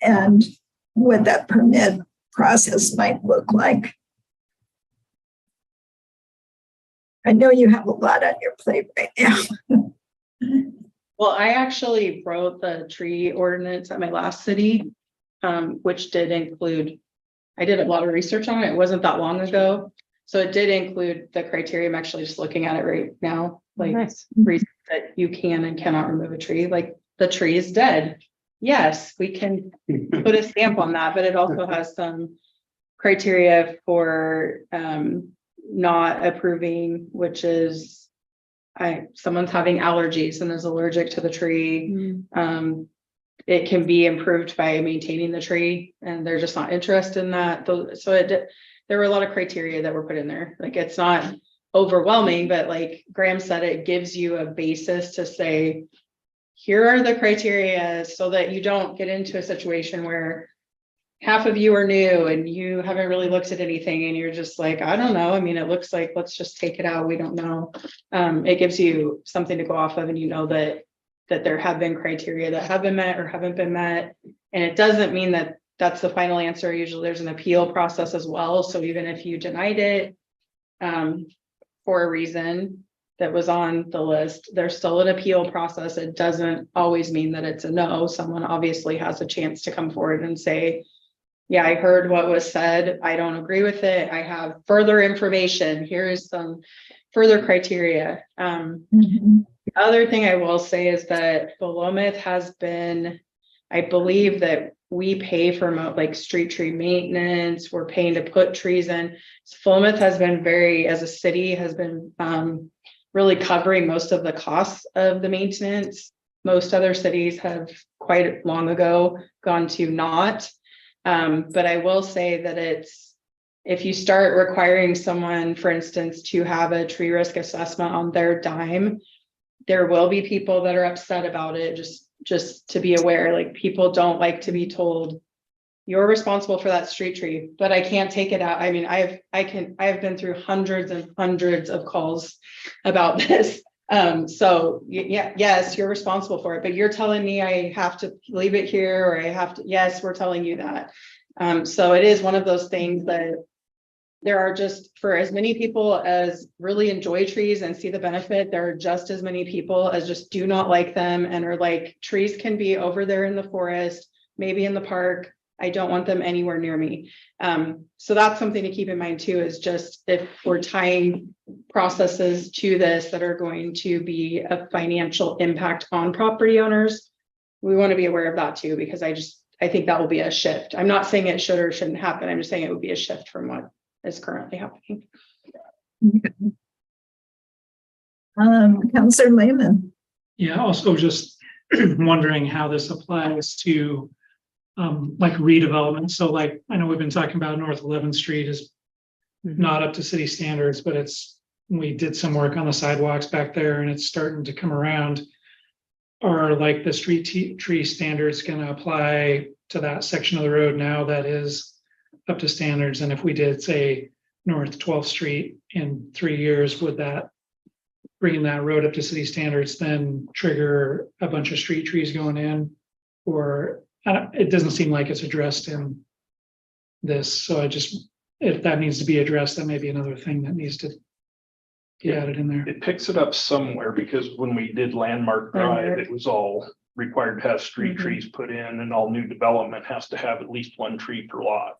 S3: and what that permit process might look like. I know you have a lot on your plate right now.
S1: Well, I actually wrote the tree ordinance at my last city, which did include, I did a lot of research on it. It wasn't that long ago. So it did include the criteria. I'm actually just looking at it right now, like reasons that you can and cannot remove a tree, like the tree is dead. Yes, we can put a stamp on that, but it also has some criteria for not approving, which is someone's having allergies and is allergic to the tree. It can be improved by maintaining the tree and they're just not interested in that. So there were a lot of criteria that were put in there. Like, it's not overwhelming, but like Graham said, it gives you a basis to say, here are the criteria, so that you don't get into a situation where half of you are new and you haven't really looked at anything and you're just like, I don't know. I mean, it looks like, let's just take it out. We don't know. It gives you something to go off of, and you know that there have been criteria that have been met or haven't been met. And it doesn't mean that that's the final answer. Usually there's an appeal process as well. So even if you denied it for a reason that was on the list, there's still an appeal process. It doesn't always mean that it's a no. Someone obviously has a chance to come forward and say, yeah, I heard what was said. I don't agree with it. I have further information. Here's some further criteria.
S3: Mhm.
S1: Other thing I will say is that Philomath has been, I believe that we pay for like street tree maintenance, we're paying to put trees in. Philomath has been very, as a city, has been really covering most of the costs of the maintenance. Most other cities have quite long ago gone to not. But I will say that if you start requiring someone, for instance, to have a tree risk assessment on their dime, there will be people that are upset about it. Just to be aware, like, people don't like to be told you're responsible for that street tree, but I can't take it out. I mean, I've been through hundreds and hundreds of calls about this. So yeah, yes, you're responsible for it, but you're telling me I have to leave it here, or I have to, yes, we're telling you that. So it is one of those things that there are, just for as many people as really enjoy trees and see the benefit, there are just as many people as just do not like them and are like, trees can be over there in the forest, maybe in the park. I don't want them anywhere near me. So that's something to keep in mind too, is just if we're tying processes to this that are going to be a financial impact on property owners, we want to be aware of that too, because I think that will be a shift. I'm not saying it should or shouldn't happen. I'm just saying it would be a shift from what is currently happening.
S3: Counselor Lehman.
S4: Yeah, also just wondering how this applies to like redevelopment. So like, I know we've been talking about North 11th Street is not up to city standards, but we did some work on the sidewalks back there and it's starting to come around. Are like the street tree standards going to apply to that section of the road now that is up to standards? And if we did say North 12th Street in 3 years, would that, bringing that road up to city standards, then trigger a bunch of street trees going in? Or it doesn't seem like it's addressed in this. So if that needs to be addressed, that may be another thing that needs to get added in there.
S8: It picks it up somewhere because when we did Landmark Drive, it was all required to have street trees put in, and all new development has to have at least one tree per lot.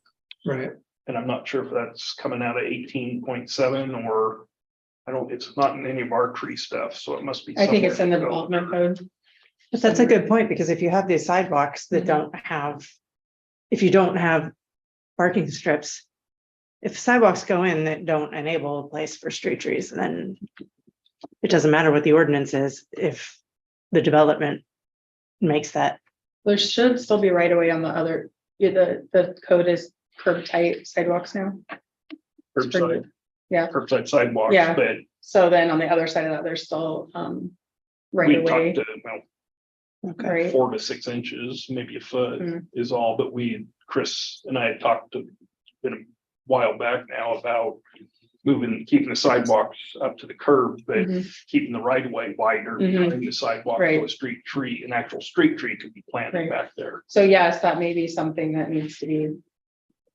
S4: Right.
S8: And I'm not sure if that's coming out of 18.7 or it's not in any of our tree stuff, so it must be.
S1: I think it's in the
S8: somewhere.
S1: development code.
S9: But that's a good point, because if you have these sidewalks that if you don't have parking strips, if sidewalks go in that don't enable a place for street trees, then it doesn't matter what the ordinance is if the development makes that.
S1: There should still be right away on the other, the code is curb tight sidewalks now.
S8: Curbside.
S1: Yeah.
S8: Curbside sidewalks,
S1: Yeah.
S8: but
S1: So then on the other side of that, there's still right
S8: we
S1: away.
S8: talked to,
S1: Right.
S8: 4 to 6 inches, maybe a foot is all, but Chris and I had talked to been a while back now about keeping the sidewalks up to the curb, but keeping the right of way wider behind the sidewalk.
S1: Right.
S8: So a street tree, an actual street tree could be planted
S1: Right.
S8: back there.
S1: So yes, that may be something that needs to be,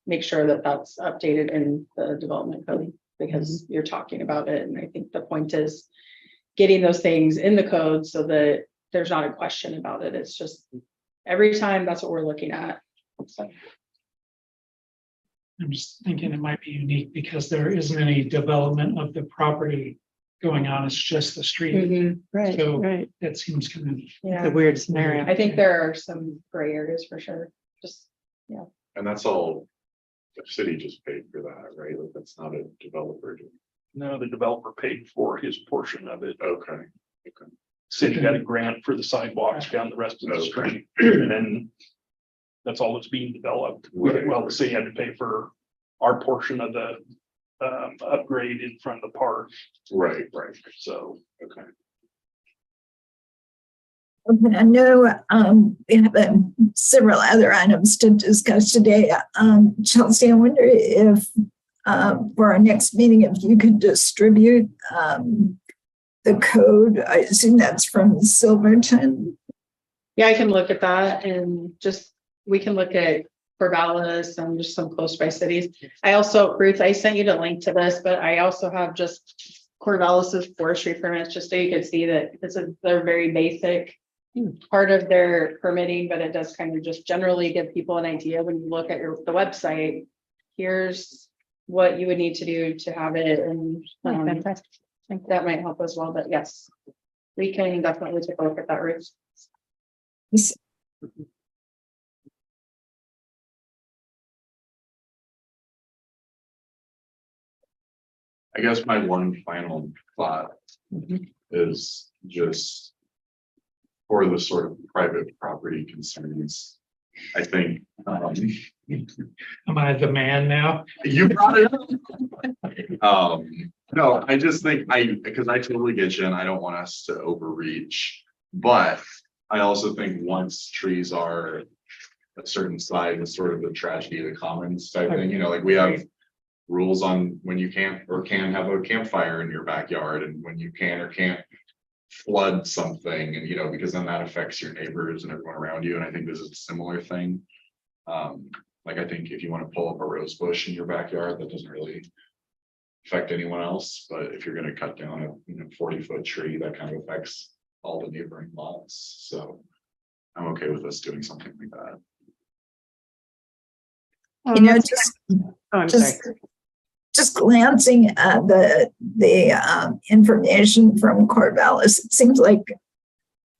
S1: make sure that that's updated in the development code, because you're talking about it. And I think the point is getting those things in the code so that there's not a question about it. It's just every time that's what we're looking at. So.
S4: I'm just thinking it might be unique because there isn't any development of the property going on. It's just the street.
S9: Right,
S4: So-
S9: right.
S4: That seems kind of,
S9: It's a
S1: Yeah,
S9: weird scenario.
S1: I think there are some gray areas for sure. Just,
S2: And that's all, the city just paid for that, right? Like, that's not a developer doing.
S8: No, the developer paid for his portion of it.
S2: Okay.
S8: City got a grant for the sidewalks down the rest of the street, and then that's all that's being developed.
S2: Right.
S8: Well, the city had to pay for our portion of the upgrade in front of the park,
S2: Right.
S8: so.
S2: Okay.
S3: Okay, I know we have several other items to discuss today. Chelsea, I wonder if for our next meeting, if you could distribute the code. I assume that's from Silverton.
S1: yeah, I can look at that and we can look at Corvallis and just some close by cities. I also, Ruth, I sent you the link to this, but I also have just Corvallis's forestry permits, just so you can see that they're very basic part of their permitting, but it does kind of just generally give people an idea when you look at the website. Here's what you would need to do to have it, and think that might help as well, but yes. We can definitely take a look at that, Ruth.
S2: I guess my one final thought is just for the sort of private property concerns. I think,
S4: Am I the man now?
S2: you brought it up. No, I just think because I totally get you and I don't want us to overreach. But I also think once trees are a certain size, it's sort of the tragedy of the commons type thing, you know, like we have rules on when you can't or can have a campfire in your backyard and when you can or can't flood something and, you know, because then that affects your neighbors and everyone around you. And I think this is a similar thing. Like I think if you want to pull up a rose bush in your backyard, that doesn't really affect anyone else. But if you're going to cut down a 40-foot tree, that kind of affects all the neighboring lots. So I'm okay with us doing something like that.
S3: You know,
S9: I'm sorry.
S3: just glancing at the information from Corvallis, it seems like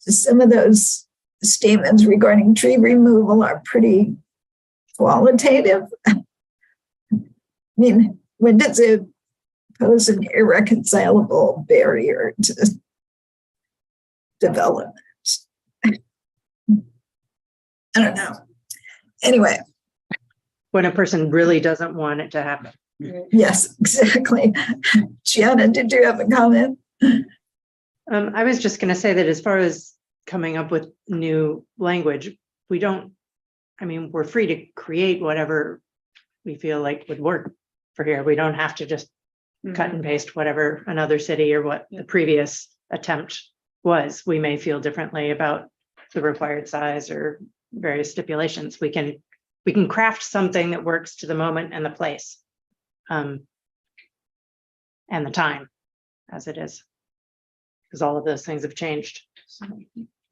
S3: some of those statements regarding tree removal are pretty qualitative. I mean, when does it pose an irreconcilable barrier to development? I don't know. Anyway.
S9: When a person really doesn't want it to happen.
S3: Yes, exactly. Gianna, did you have a comment?
S9: I was just going to say that as far as coming up with new language, we're free to create whatever we feel like would work for here. We don't have to just cut and paste whatever another city or what the previous attempt was. We may feel differently about the required size or various stipulations. We can craft something that works to the moment and the place. And the time as it is, because all of those things have changed.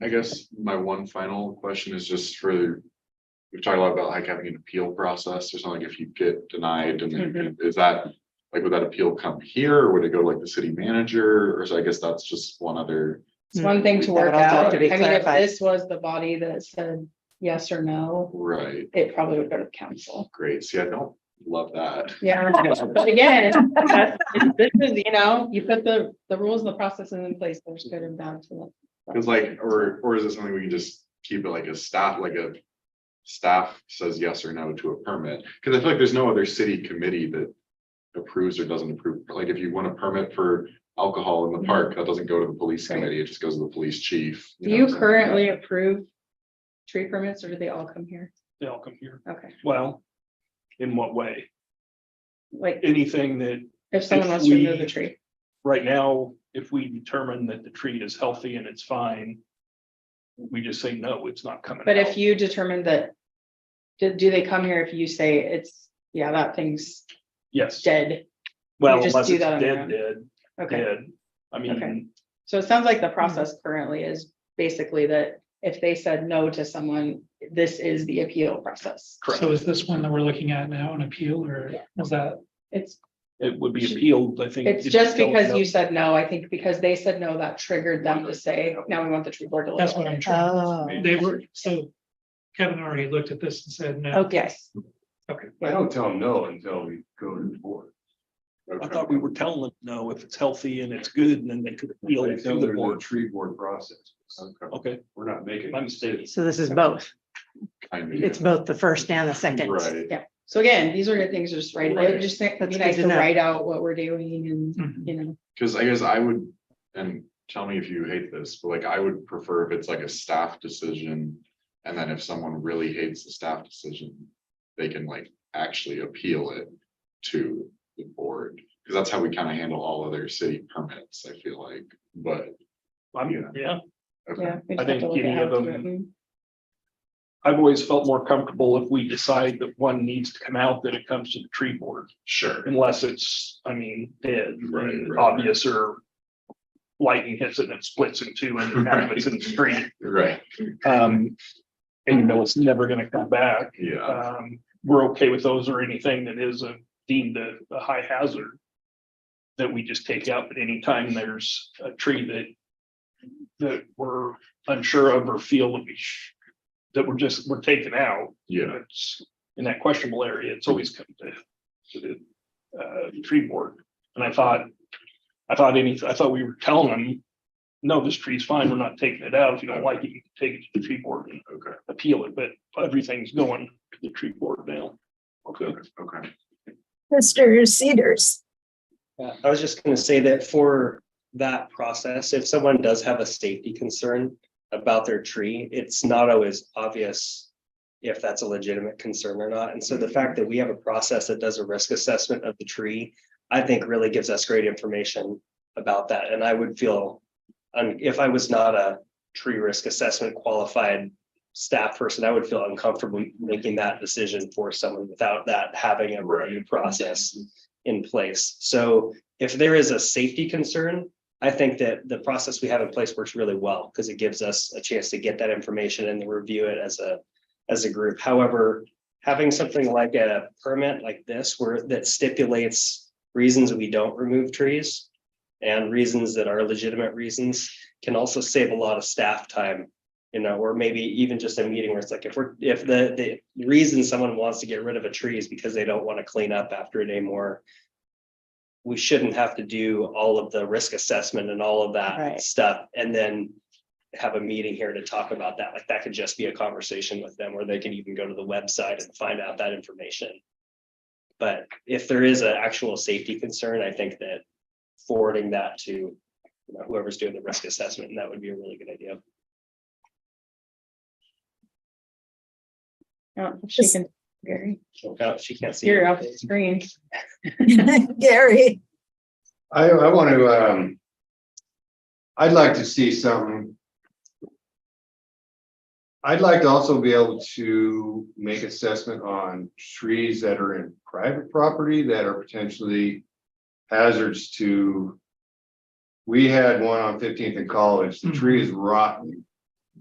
S2: I guess my one final question is just for, we've talked a lot about like having an appeal process or something. If you get denied, and then is that like, would that appeal come here or would it go to like the city manager? Or so I guess that's just one other.
S1: It's one thing to
S9: That
S1: work
S9: would also have
S1: out.
S9: to
S1: I
S9: be
S1: mean, if
S9: clarified.
S1: this was the body that said yes or no,
S2: Right.
S1: it probably would go to council.
S2: Great. See, I don't love that.
S1: Yeah, but again, this is, you know, you put the rules and the processes in place, there's good and bad to them.
S2: Cause like, or is it something we can just keep it like a staff says yes or no to a permit? Cause I feel like there's no other city committee that approves or doesn't approve. Like if you want a permit for alcohol in the park, that doesn't go to the police committee, it just goes to the police chief.
S1: Do
S2: know,
S1: you
S2: something like
S1: currently approve tree permits or do they all come here?
S8: They all come here.
S1: Okay,
S8: Well, in what way?
S1: like
S8: Anything that
S1: if someone wants to remove the tree.
S8: right now, if we determine that the tree is healthy and it's fine, we just say, no, it's not coming
S1: But
S8: out.
S1: if you determine that, do they come here if you say it's, yeah, that thing's
S8: Yes,
S1: dead?
S8: well,
S1: just
S8: unless
S1: do
S8: it's
S1: that on your
S8: dead,
S1: own?
S8: dead,
S1: Okay,
S8: dead. I
S1: Okay.
S8: mean,
S1: so it sounds like the process currently is basically that if they said no to someone, this is the appeal process.
S8: correct.
S4: So is this one that we're looking at now an appeal or is that?
S1: It's,
S8: It would be appealed, I think.
S1: it's
S8: if
S1: just
S8: you don't
S1: because
S8: know.
S1: you said no, I think because they said no, that triggered them to say, now we want the tree board to look.
S4: That's
S1: at
S4: what
S1: it."
S4: I'm trying.
S9: Oh,
S4: They were, so Kevin already looked at this and said no.
S1: Okay, yes.
S4: Okay.
S5: I don't tell them no until we go to the board.
S8: I thought we were telling them, no, if it's healthy and it's good, and then they could appeal it to the
S5: There's a
S8: board.
S5: tree board process.
S8: Okay,
S5: We're not making.
S8: my mistake.
S9: so this is both.
S2: Kind of.
S9: It's both the first and the second.
S2: Right.
S1: Yeah, so again, these are good things to just write,
S8: Right.
S1: it just think it'd be
S9: That's
S1: nice
S9: good
S1: to
S9: to know.
S1: write out what we're doing and,
S4: Mhm.
S1: you know.
S2: Cause I guess I would, and tell me if you hate this, but like I would prefer if it's like a staff decision. And then if someone really hates the staff decision, they can like actually appeal it to the board. Cause that's how we kind of handle all other city permits, I feel like, but.
S8: Yeah,
S2: Okay.
S1: Yeah. we
S8: I
S1: just have to
S8: think
S1: look at
S8: any
S1: how
S8: of
S1: to do
S8: them-
S1: it.
S8: I've always felt more comfortable if we decide that one needs to come out, that it comes to the tree board,
S2: Sure.
S8: unless it's, I mean, dead,
S2: Right,
S8: and
S2: right,
S8: obvious, or lightning hits it and it splits in two and half of it's in the street.
S2: Right,
S8: And you know, it's never gonna come back.
S2: yeah,
S8: We're okay with those or anything that is deemed a high hazard. that we just take out, but anytime there's a tree that we're unsure of or feel that that we're taking out.
S2: Yeah.
S8: It's in that questionable area, it's always come to the tree board. And I thought we were telling them, no, this tree's fine, we're not taking it out. If you don't like it, you can take it to the tree board and appeal it, but everything's going to the tree board now. Okay.
S2: Okay.
S3: Mr. Cedars.
S6: I was just gonna say that for that process, if someone does have a safety concern about their tree, it's not always obvious if that's a legitimate concern or not. And so the fact that we have a process that does a risk assessment of the tree, I think really gives us great information about that. And I would feel, if I was not a tree risk assessment qualified staff person, I would feel uncomfortable making that decision for someone without that having a review process in place. So if there is a safety concern, I think that the process we have in place works really well because it gives us a chance to get that information and then review it as a group. However, having something like a permit like this that stipulates reasons we don't remove trees and reasons that are legitimate reasons can also save a lot of staff time, or maybe even just a meeting where it's like, if the reason someone wants to get rid of a tree is because they don't want to clean up after it anymore, we shouldn't have to do all of the risk assessment and all of that stuff and then have a meeting here to talk about that. Like that could just be a conversation with them, or they can even go to the website and find out that information. But if there is an actual safety concern, I think that forwarding that to whoever's doing the risk assessment, and that would be a really good idea.
S1: Oh, she can, Gary,
S6: Oh, she can't see.
S1: you're off the screen.
S3: Gary.
S5: I want to, I'd like to see something. I'd like to also be able to make assessment on trees that are in private property that are potentially hazards to. We had one on 15th and College. The tree is rotten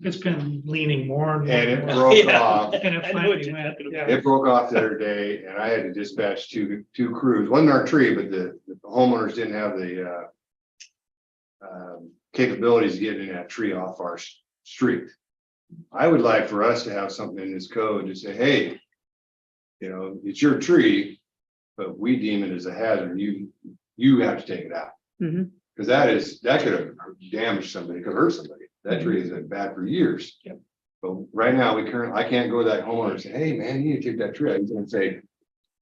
S4: It's been leaning more and more.
S5: and it
S4: and more.
S5: broke
S6: Yeah.
S5: off.
S4: And it
S8: I know what
S4: finally
S8: you're
S4: went,
S8: talking
S4: yeah.
S5: It broke off the other day and I had to dispatch two crews. Wasn't our tree, but the homeowners didn't have the capabilities of getting that tree off our street. I would like for us to have something in this code to say, hey, it's your tree, but we deem it as a hazard. You have to take it out.
S9: Mhm.
S5: Because that could have damaged somebody, could hurt somebody. That tree has been bad for years.
S8: Yep.
S5: But right now, I can't go to that homeowner and say, hey, man, you need to take that tree out. He's gonna say,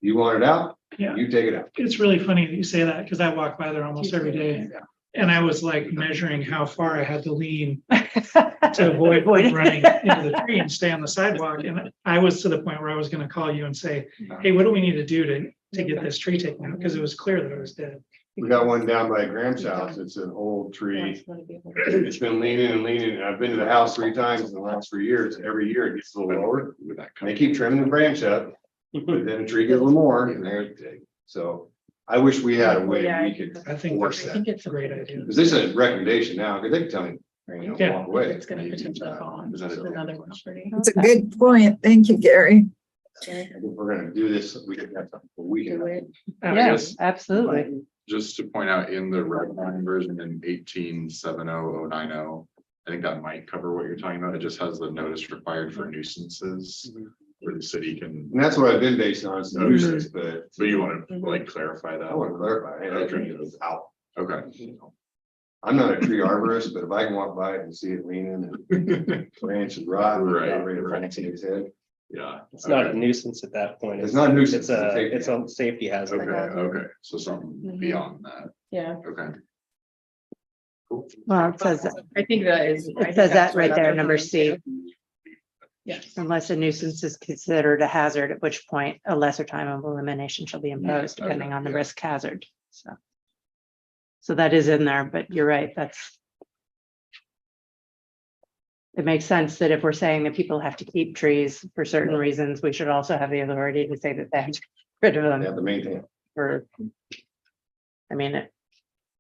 S5: you want it out?
S4: Yeah.
S5: You take it out.
S4: It's really funny that you say that because I walk by there almost every day.
S5: Yeah.
S4: And I was like measuring how far I had to lean to avoid running into the tree and stay on the sidewalk. And I was to the point where I was going to call you and say, hey, what do we need to do to get this tree taken out? Because it was clear that it was dead.
S5: We got one down by Graham's house. It's an old tree. It's been leaning and leaning. And I've been to the house 3 times in the last 3 years. Every year it gets a little lower. And they keep trimming the branch up, but then the tree gets a little more and there. So I wish we had a way we could
S4: I think
S5: force
S4: that's
S5: that.
S4: a great idea.
S5: Because this is a recommendation now, because they can tell me,
S4: Yeah.
S5: walk away.
S1: It's gonna potentially fall on another property.
S3: That's a good point. Thank you, Gary.
S5: If we're gonna do this, we can have something for we
S1: Do
S5: can.
S1: it.
S9: Yes, absolutely.
S2: Just to point out in the red line version in 187090, I think that might cover what you're talking about. It just has the notice required for nuisances where the city can,
S5: And that's what I've been based on, is the nuisance, but
S2: so you want to like clarify
S5: I
S2: that?
S5: want to clarify, hey, that tree is out.
S2: Okay.
S5: I'm not a tree arborist, but if I can walk by it and see it leaning and branch and rot,
S2: Right,
S5: not ready to
S2: right.
S5: fancy his head.
S2: Yeah.
S6: It's not a
S2: Okay.
S6: nuisance at that point.
S5: It's not a nuisance,
S6: It's a safety hazard.
S2: Okay, so something
S1: Mhm.
S2: beyond that.
S1: Yeah,
S2: Okay. Cool.
S9: Well, it says,
S1: I think that is.
S9: it says that right there, number C.
S1: Yes.
S9: Unless a nuisance is considered a hazard, at which point a lesser time of elimination shall be imposed
S2: Okay,
S9: depending on the
S2: yeah.
S9: risk hazard. So that is in there, but you're right, it makes sense that if we're saying that people have to keep trees for certain reasons, we should also have the authority to say that they have to get rid of
S5: They
S9: them
S5: have to maintain.
S9: for.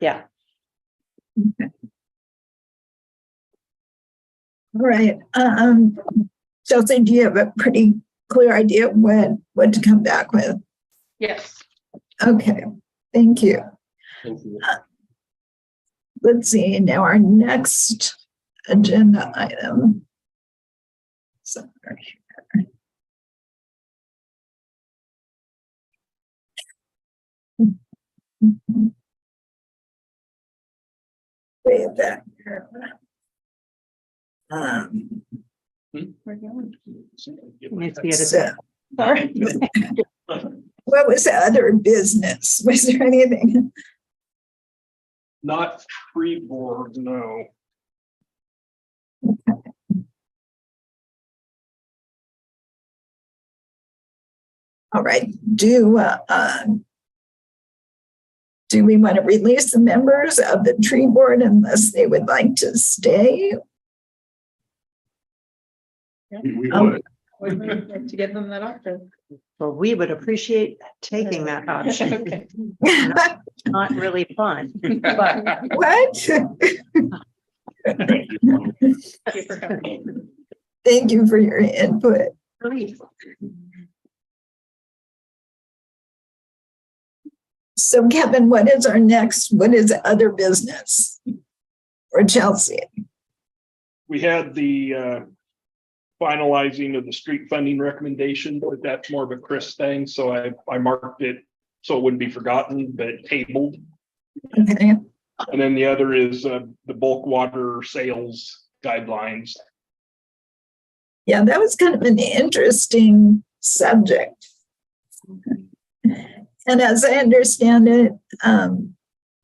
S9: Yeah,
S3: All right. Chelsea, do you have a pretty clear idea what to come back with?
S1: Yes.
S3: Okay, thank you.
S6: Thank you.
S3: Let's see, now our next agenda item. Sorry. Way back here.
S1: We're going.
S9: Needs to be at a-
S3: So,
S1: Sorry.
S3: what was the other business? Was there anything?
S8: Not tree board, no.
S3: All right, do we want to release the members of the tree board unless they would like to stay?
S2: We
S3: Um,
S2: would.
S1: Would like to give them that option.
S9: Well, we would appreciate taking that option.
S1: Okay.
S9: Not really fun, but
S3: What?
S1: Thank you for coming.
S3: Thank you for your input.
S1: Please.
S3: So Kevin, what is other business? Or Chelsea?
S8: We had the finalizing of the street funding recommendation, but that's more of a Chris thing, so I marked it so it wouldn't be forgotten, but tabled.
S3: Okay,
S8: And then the other is the bulk water sales guidelines.
S3: yeah, that was kind of an interesting subject. And as I understand it,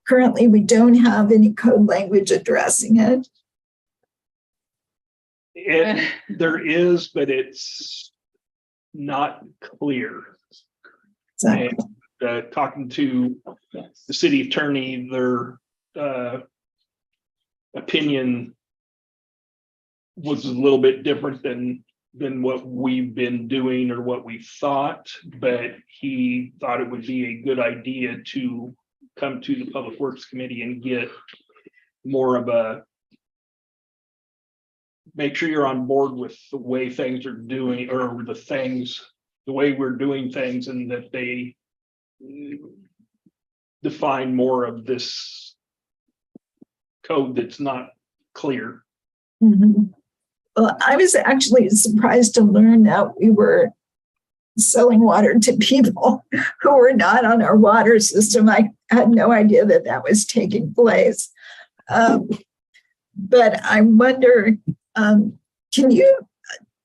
S3: currently we don't have any code language addressing it.
S8: There is, but it's not clear.
S3: So,
S8: And talking to
S1: Yes.
S8: the city attorney, their opinion was a little bit different than what we've been doing or what we thought, but he thought it would be a good idea to come to the Public Works Committee and get more of a, make sure you're on board with the way things are doing, or the way we're doing things, and that they define more of this code that's not clear.
S3: mhm. Well, I was actually surprised to learn that we were selling water to people who were not on our water system. I had no idea that that was taking place. But I wonder, can you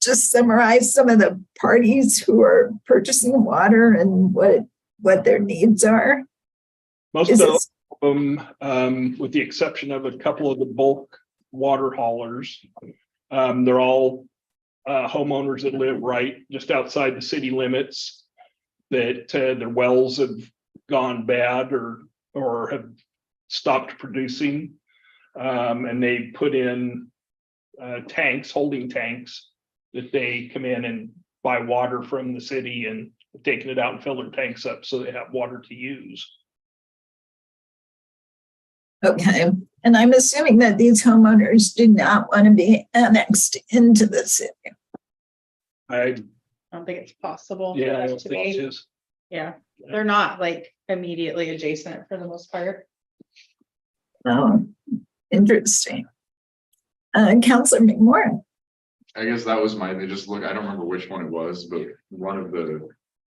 S3: just summarize some of the parties who are purchasing water and what their needs are?
S8: Most
S3: Is
S8: of
S3: it,
S8: them, with the exception of a couple of the bulk water haulers, they're all homeowners that live right just outside the city limits, that their wells have gone bad or have stopped producing. And they put in tanks, holding tanks, that they come in and buy water from the city and taking it out and fill their tanks up so they have water to use.
S3: okay. And I'm assuming that these homeowners do not want to be annexed into the city.
S8: I
S1: don't think it's possible. for
S8: Yeah, I
S1: that
S8: don't
S1: to
S8: think
S1: be.
S8: it is.
S1: Yeah, they're not like immediately adjacent for the most part.
S3: Oh, interesting. Councilor McMorrin.
S2: I guess that was I don't remember which one it was, but one of the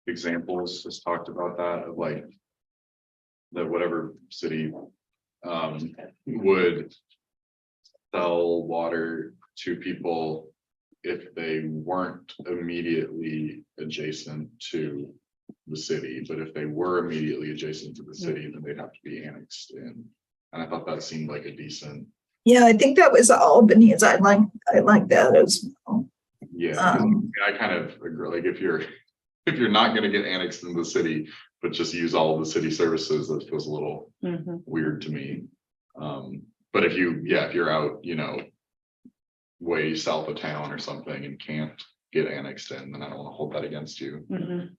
S2: examples just talked about that, of like that whatever city would sell water to people if they weren't immediately adjacent to the city, but if they were immediately adjacent to the city, then they'd have to be annexed in. And I thought that seemed like a decent.
S3: Yeah, I think that was Albany's. I like that as well.
S2: Yeah, 'cause I kind of agree, like if you're not gonna get annexed into the city, but just use all of the city services, that feels a little
S1: Mhm.
S2: weird to me. But if you're out, way south of town or something and can't get annexed in, then I don't want to hold that against you.
S1: Mhm.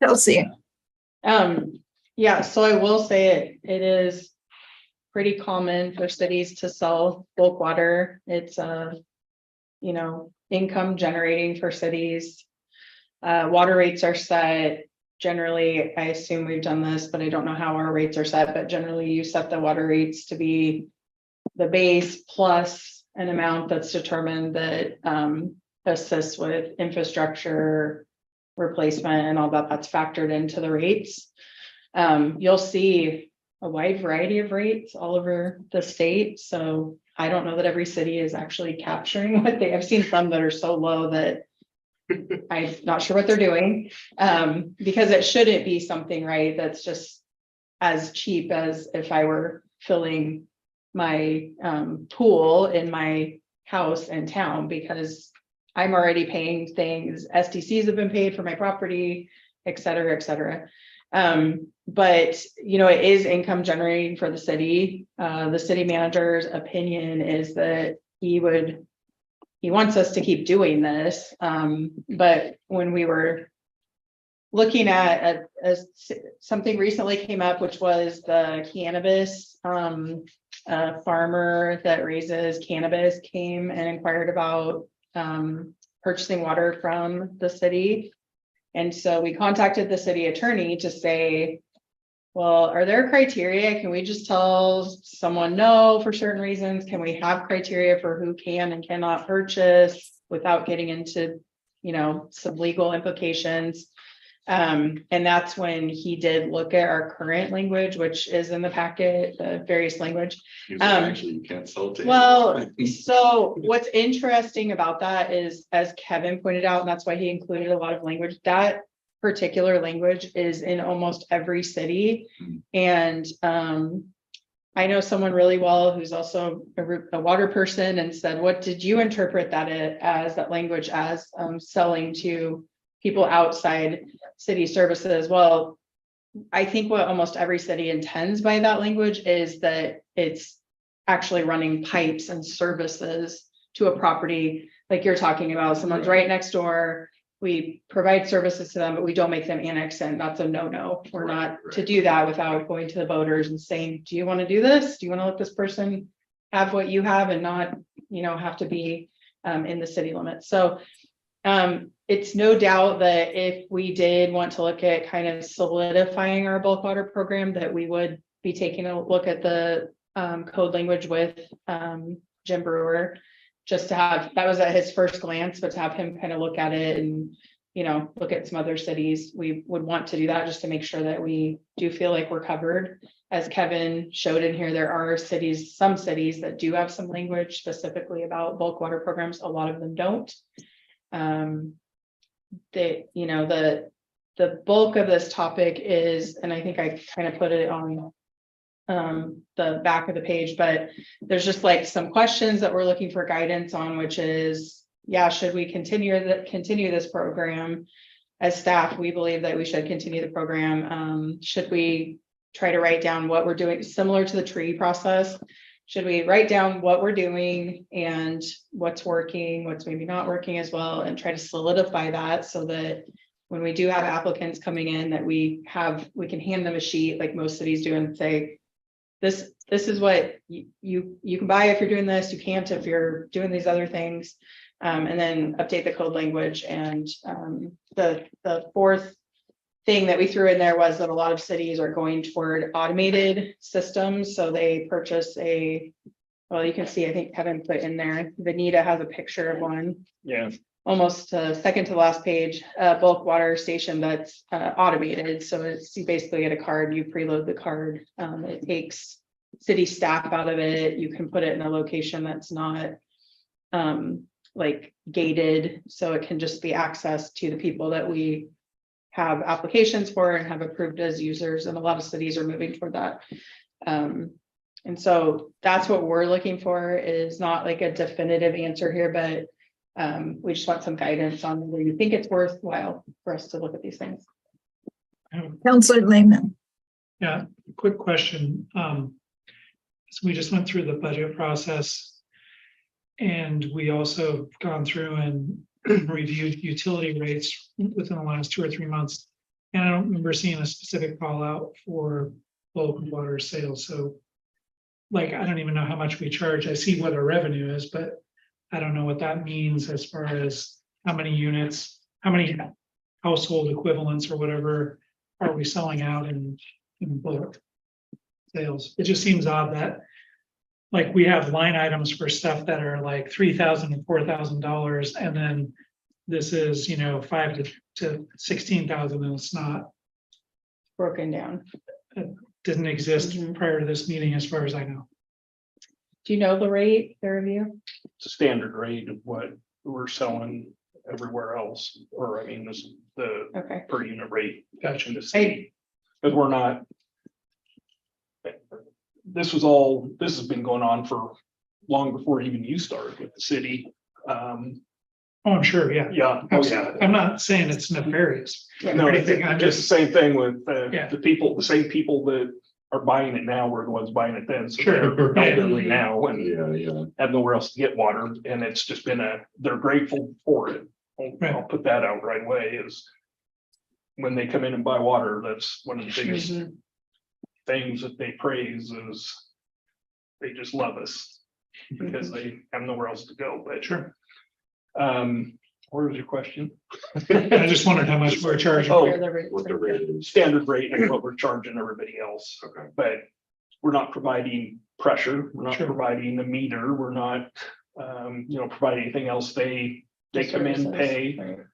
S3: Chelsea.
S1: Yeah, so I will say it is pretty common for cities to sell bulk water. It's income generating for cities. Water rates are set. generally, I assume we've done this, but I don't know how our rates are set, but generally you set the water rates to be the base plus an amount that's determined that assists with infrastructure replacement and all that, that's factored into the rates. You'll see a wide variety of rates all over the state. So I don't know that every city is actually capturing what I've seen some that are so low that I'm not sure what they're doing. Because it shouldn't be something, right, that's just as cheap as if I were filling my pool in my house in town, because I'm already paying things, STCs have been paid for my property, et cetera, et cetera. But it is income generating for the city. The city manager's opinion is that he wants us to keep doing this. But when we were looking at something recently came up, which was the cannabis, a farmer that raises cannabis came and inquired about purchasing water from the city. And so we contacted the city attorney to say, well, are there criteria? Can we just tell someone no for certain reasons? Can we have criteria for who can and cannot purchase without getting into, some legal implications? And that's when he did look at our current language, which is in the packet, the various language.
S2: Actually, you can't sell to.
S1: Well, so what's interesting about that is, as Kevin pointed out, and that's why he included a lot of language, that particular language is in almost every city. And I know someone really well who's also a water person and said, what did you interpret that language as selling to people outside city services? Well, I think what almost every city intends by that language is that it's actually running pipes and services to a property like you're talking about. Someone's right next door. We provide services to them, but we don't make them annex in. That's a no-no. We're not to do that without going to the voters and saying, do you want to do this? Do you want to let this person have what you have and not, have to be in the city limits? So it's no doubt that if we did want to look at kind of solidifying our bulk water program, that we would be taking a look at the code language with Jim Brewer, just to have, that was at his first glance, but to have him kind of look at it and, look at some other cities, we would want to do that just to make sure that we do feel like we're covered. As Kevin showed in here, there are some cities that do have some language specifically about bulk water programs. A lot of them don't. The bulk of this topic is, and I think I kind of put it on the back of the page, but there's just like some questions that we're looking for guidance on, which is, should we continue this program? As staff, we believe that we should continue the program. Should we try to write down what we're doing, similar to the tree process? Should we write down what we're doing and what's working, what's maybe not working as well, and try to solidify that so that when we do have applicants coming in, that we can hand them a sheet like most cities do and say, this is what you can buy if you're doing this, you can't if you're doing these other things, and then update the code language. And the fourth thing that we threw in there was that a lot of cities are going toward automated systems. So they purchase you can see, I think Kevin put in there, Veneta has a picture of one.
S8: Yeah.
S1: Almost second to last page, bulk water station that's automated. So you basically get a card, you preload the card. It takes city staff out of it. You can put it in a location that's not like gated. So it can just be accessed to the people that we have applications for and have approved as users. And a lot of cities are moving toward that. And so that's what we're looking for, is not like a definitive answer here, but we just want some guidance on whether you think it's worthwhile for us to look at these things.
S3: Councillor Lehman.
S4: Yeah, quick question. So we just went through the budget process, and we also gone through and reviewed utility rates within the last 2 or 3 months. And I don't remember seeing a specific call out for bulk water sales. So I don't even know how much we charge. I see what our revenue is, but I don't know what that means as far as how many units, how many household equivalents or whatever are we selling out in bulk sales? It just seems odd that, like, we have line items for stuff that are like $3,000 and $4,000, and then this is, $5,000 to $16,000, and it's not,
S1: Broken down.
S4: didn't exist
S1: Mhm.
S4: prior to this meeting, as far as I know.
S1: Do you know the rate, the review?
S8: It's a standard rate of what we're selling everywhere else, or I mean, this is the
S1: Okay.
S8: per unit rate.
S4: Gotcha.
S8: In the state. Because we're not. This has been going on for long before even you started with the city.
S4: Oh, I'm sure, yeah.
S8: Yeah, oh yeah.
S4: I'm not saying it's nefarious.
S8: No,
S4: or
S8: it's
S4: anything, I'm
S8: just the
S4: just,
S8: same thing with
S4: Yeah.
S8: the same people that are buying it now were the ones buying it then. So
S4: Sure.
S8: they're elderly now and
S2: Yeah.
S8: have nowhere else to get water, and it's just been they're grateful for it. I'll put that out right away is when they come in and buy water, that's one of the biggest
S1: Mhm.
S8: things that they praise is they just love us because they have nowhere else to go. But
S4: sure.
S8: What was your question?
S4: I just wondered how much we're charging.
S8: Oh,
S1: Where the rates
S2: What the
S1: are.
S2: rate is.
S8: Standard rate and what we're charging everybody else.
S2: Okay.
S8: But we're not providing pressure, we're not
S4: Sure.
S8: providing a meter, we're not, providing anything else. They come in,
S1: Services,
S8: pay,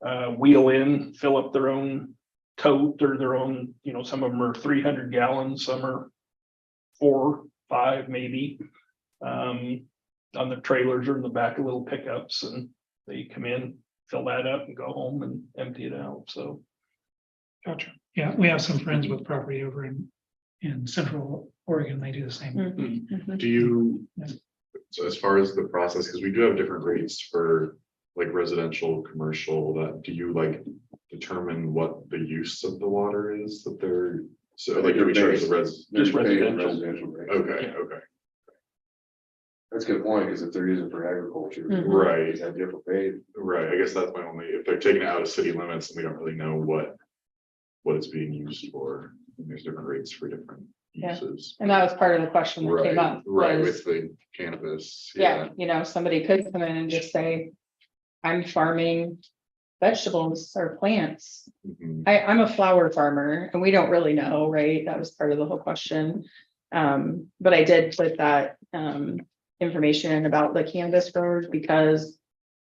S1: right.
S8: wheel in, fill up their own tote or their own, some of them are 300 gallons, some are 4, 5 maybe. On the trailers or in the back of little pickups, and they come in, fill that up and go home and empty it out, so.
S4: Gotcha. Yeah, we have some friends with property over in Central Oregon. They do the same.
S1: Mhm. Mhm.
S2: Do you,
S4: Yeah.
S2: so as far as the process, because we do have different rates for like residential, commercial, that, do you like determine what the use of the water is that they're, so like, do we charge the
S8: Just residential.
S5: Residential rate.
S2: Okay,
S8: Yeah.
S2: okay,
S5: That's a good point, because if they're using it for agriculture.
S1: Mhm.
S2: Right.
S5: That different pay.
S2: right, I guess that's my only, if they're taking it out of city limits, and we don't really know what it's being used for, and there's different rates for different
S1: Yeah.
S2: uses.
S1: And that was part of the question that came up.
S2: Right,
S1: was-
S2: with the cannabis.
S1: Yeah, somebody could come in and just say, I'm farming vegetables or plants.
S2: Mhm.
S1: I'm a flower farmer and we don't really know, right? That was part of the whole question. But I did put that information about the cannabis growers because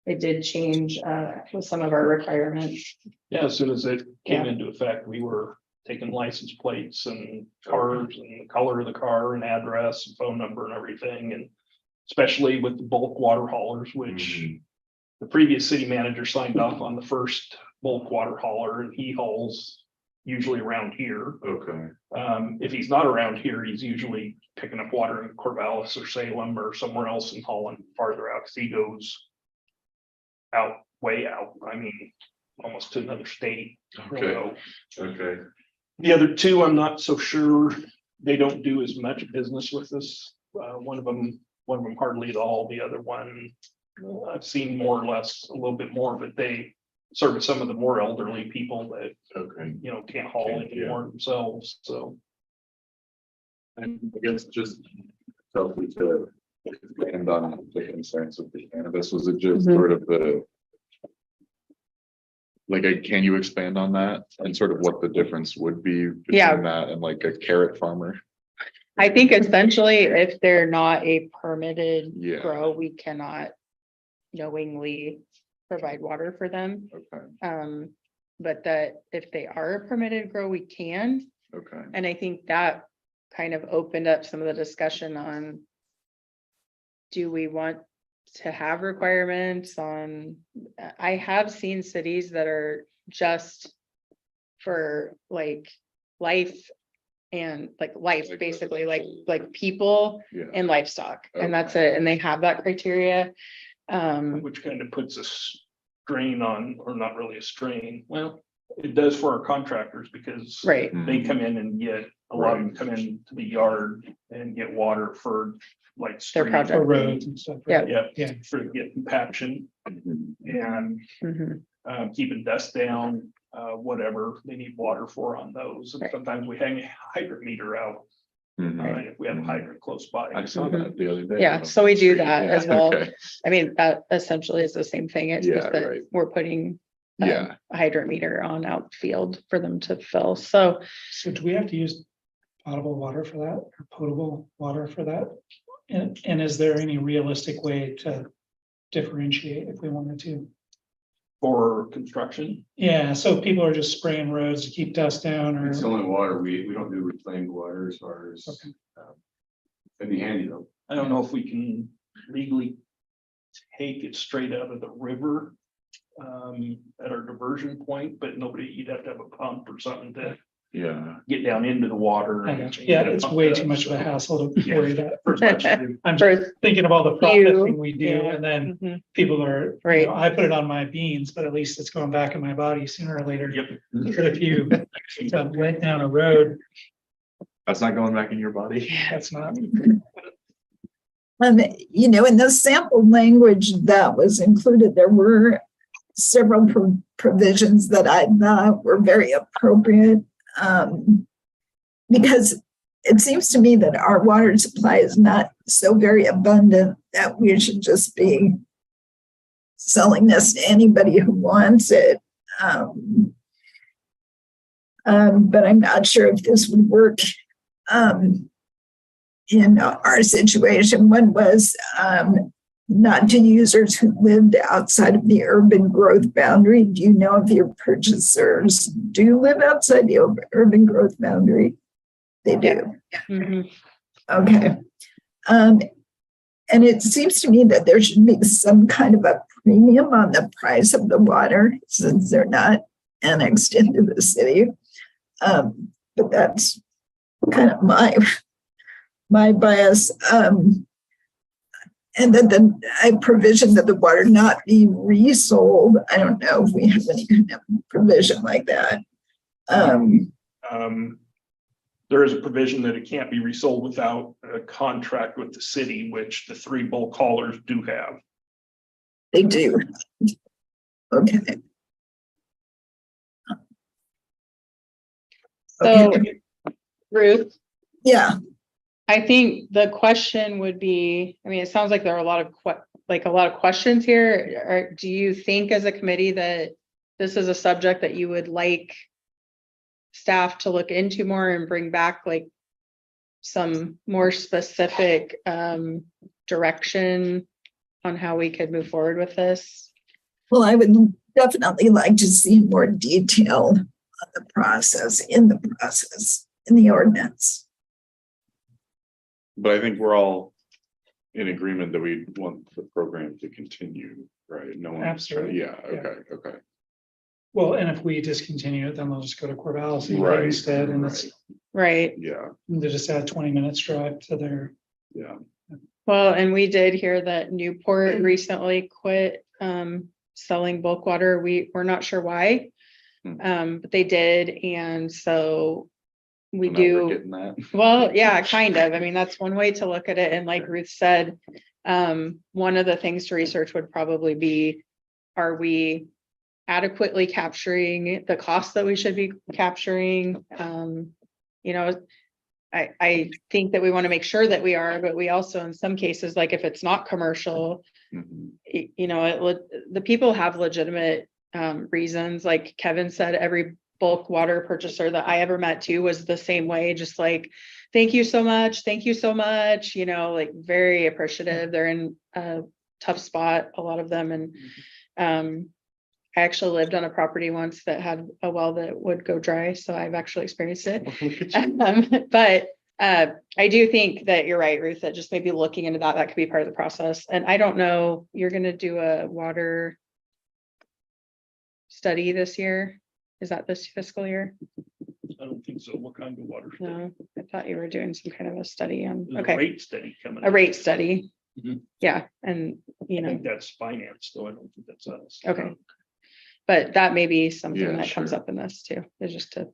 S1: it did change with some of our requirements.
S8: Yeah, as soon as it came
S1: Yeah.
S8: into effect, we were taking license plates and cars and the color of the car and address and phone number and everything, and especially with the bulk water haulers, which
S2: Mhm.
S8: the previous city manager signed off on the first bulk water hauler, and he hauls usually around here.
S2: Okay,
S8: If he's not around here, he's usually picking up water in Corvallis or Salem or somewhere else and hauling farther out, because he goes out, way out, I mean, almost to another state.
S2: okay, okay,
S8: The other two, I'm not so sure. They don't do as much business with us. One of them hardly at all. The other one, I've seen more or less, a little bit more, but they service some of the more elderly people that,
S2: okay.
S8: can't haul
S2: Yeah.
S8: anymore themselves, so.
S2: And I guess just so we to expand on the concerns with the cannabis, was it just
S1: Mhm.
S2: sort of the like, can you expand on that and sort of what the difference would be between
S1: Yeah.
S2: that and like a carrot farmer?
S1: I think essentially if they're not a permitted
S2: Yeah.
S1: grow, we cannot knowingly provide water for them.
S2: Okay,
S1: But that if they are a permitted grow, we can.
S2: okay,
S1: And I think that kind of opened up some of the discussion on, do we want to have requirements on, I have seen cities that are just for like life and like life,
S2: Like
S1: basically,
S2: residential.
S1: like people
S2: yeah.
S1: and livestock, and that's it, and they have that criteria.
S8: Which kind of puts a strain on, or not really a strain, well, it does for our contractors, because
S1: Right,
S8: they come in and get, a lot of them come in to the yard and get water for like.
S1: Their
S8: street-
S1: project.
S4: For roads and stuff.
S1: Yeah.
S8: Yeah,
S4: Yeah.
S8: for get compaction and
S1: mhm,
S8: keeping dust down, whatever they need water for on those. And
S1: Right.
S8: sometimes we hang a hydrant meter out,
S2: Mhm.
S8: if we have a hydrant close by.
S2: I saw that the other day.
S1: Yeah, so we do that as well.
S2: Okay.
S1: I mean, that essentially is the same thing, it's
S2: Yeah,
S1: just that
S2: right.
S1: we're putting
S2: Yeah.
S1: a hydrant meter on outfield for them to fill. So
S4: So do we have to use potable water for that or potable water for that? And is there any realistic way to differentiate if we wanted to?
S8: For construction.
S4: Yeah, so people are just spraying roads to keep dust down or,
S5: It's the only water, we don't do reclaimed water as far as.
S4: Okay.
S5: It'd be handy though.
S8: I don't know if we can legally take it straight out of the river at our diversion point, but you'd have to have a pump or something to
S2: Yeah.
S8: get down into the water.
S4: I got you. Yeah, it's way too much of a hassle to
S8: Yeah.
S4: worry about.
S8: First much to do.
S4: I'm just thinking of all the processing we do
S1: Yeah.
S4: and then
S1: mhm,
S4: people are,
S1: Right.
S4: I put it on my beans, but at least it's going back in my body sooner or later.
S8: Yep.
S4: But if you went down a road,
S2: That's not going back in your body.
S4: that's not.
S3: You know, in the sample language that was included, there were several provisions that I thought were very appropriate. Because it seems to me that our water supply is not so very abundant that we should just be selling this to anybody who wants it. But I'm not sure if this would work in our situation. One was not to users who lived outside of the urban growth boundary. Do you know if your purchasers do live outside the urban growth boundary? They do.
S1: mhm.
S3: Okay. And it seems to me that there should be some kind of a premium on the price of the water since they're not annexed into the city. But that's kind of my bias. And then a provision that the water not be resold. I don't know if we have any kind of provision like that.
S8: There is a provision that it can't be resold without a contract with the city, which the 3 bulk haulers do have.
S3: They do. Okay.
S1: So
S3: Okay.
S1: Ruth,
S3: Yeah.
S1: I think the question would be, I mean, it sounds like there are a lot of questions here. Or do you think as a committee that this is a subject that you would like staff to look into more and bring back like some more specific direction on how we could move forward with this?
S3: Well, I would definitely like to see more detail on the process, in the ordinance.
S2: But I think we're all in agreement that we want the program to continue, right? No one.
S4: Absolutely.
S2: Yeah, okay.
S4: Well, and if we discontinue it, then they'll just go to Corvallis
S2: Right,
S4: instead, and it's,
S1: Right.
S2: Yeah,
S4: they just add 20 minutes drive to their.
S2: yeah.
S1: Well, and we did hear that Newport recently quit selling bulk water. We're not sure why. But they did. And so we
S2: So now we're
S1: do.
S2: getting that.
S1: Well, yeah, kind of. I mean, that's one way to look at it. And like Ruth said, one of the things to research would probably be, are we adequately capturing the costs that we should be capturing? I think that we want to make sure that we are, but we also, in some cases, like if it's not commercial,
S2: Mhm.
S1: the people have legitimate reasons. Like Kevin said, every bulk water purchaser that I ever met too was the same way, just like, thank you so much, like very appreciative. They're in a tough spot, a lot of them. And I actually lived on a property once that had a well that would go dry, so I've actually experienced it. But I do think that you're right, Ruth, that just maybe looking into that could be part of the process. And I don't know, you're gonna do a water study this year? Is that this fiscal year?
S8: I don't think so. What kind of water? study?
S1: No, I thought you were doing some kind of a study on,
S8: There's a
S1: okay,
S8: rate study coming.
S1: a
S8: up.
S1: rate study.
S8: Mhm.
S1: Yeah, and
S8: I
S1: you know,
S8: think that's finance, though. I don't think that's us.
S1: Okay. but that may be something
S2: Yeah,
S1: that comes
S2: sure.
S1: up in this too, is just to,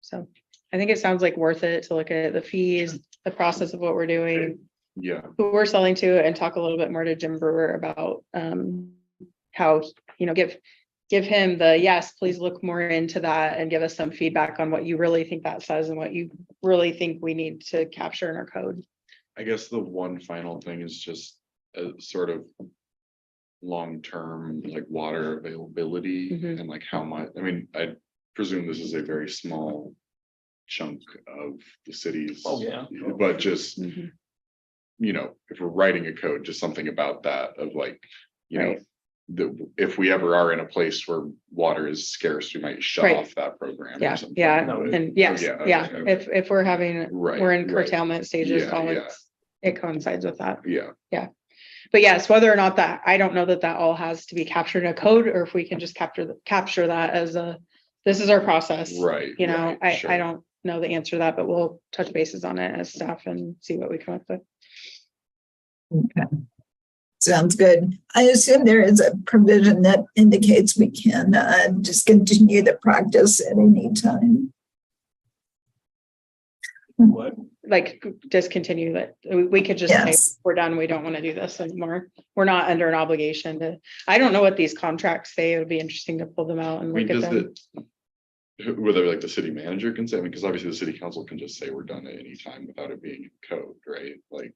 S1: so I think it sounds like worth it to look at the fees, the process of what we're doing,
S2: Yeah,
S1: who we're selling to, and talk a little bit more to Jim Brewer about how, give him the, yes, please look more into that and give us some feedback on what you really think that says and what you really think we need to capture in our code.
S2: I guess the one final thing is just sort of long-term like water availability
S1: Mhm.
S2: and like how much, I mean, I presume this is a very small chunk of the city's.
S8: Oh, yeah.
S2: But just,
S1: Mhm.
S2: you know, if we're writing a code, just something about that of like, you know,
S1: Right.
S2: if we ever are in a place where water is scarce, we might shut
S1: Right.
S2: off that program. or
S1: Yeah,
S2: something.
S1: yeah,
S2: But-
S1: and yes,
S2: yeah,
S1: yeah,
S2: okay.
S1: if we're having,
S2: Right,
S1: we're in
S2: right.
S1: curtailment stages,
S2: Yeah,
S1: all
S2: yeah.
S1: it coincides with that.
S2: Yeah,
S1: But yes, whether or not that, I don't know that that all has to be captured in a code, or if we can just capture that as this is our process.
S2: right.
S1: You know,
S2: right,
S1: I
S2: sure.
S1: don't know the answer to that, but we'll touch bases on it as staff and see what we come up with.
S3: Okay. Sounds good. I assume there is a provision that indicates we can discontinue the practice at any time.
S8: What?
S1: Like discontinue that. We could just say,
S3: Yes.
S1: we're done. We don't want to do this anymore. We're not under an obligation to, I don't know what these contracts say. It would be interesting to pull them out and
S2: I mean,
S1: look at
S2: does
S1: them.
S2: whether like the city manager can say, I mean, because obviously the city council can just say we're done at any time without it being in code, right? Like.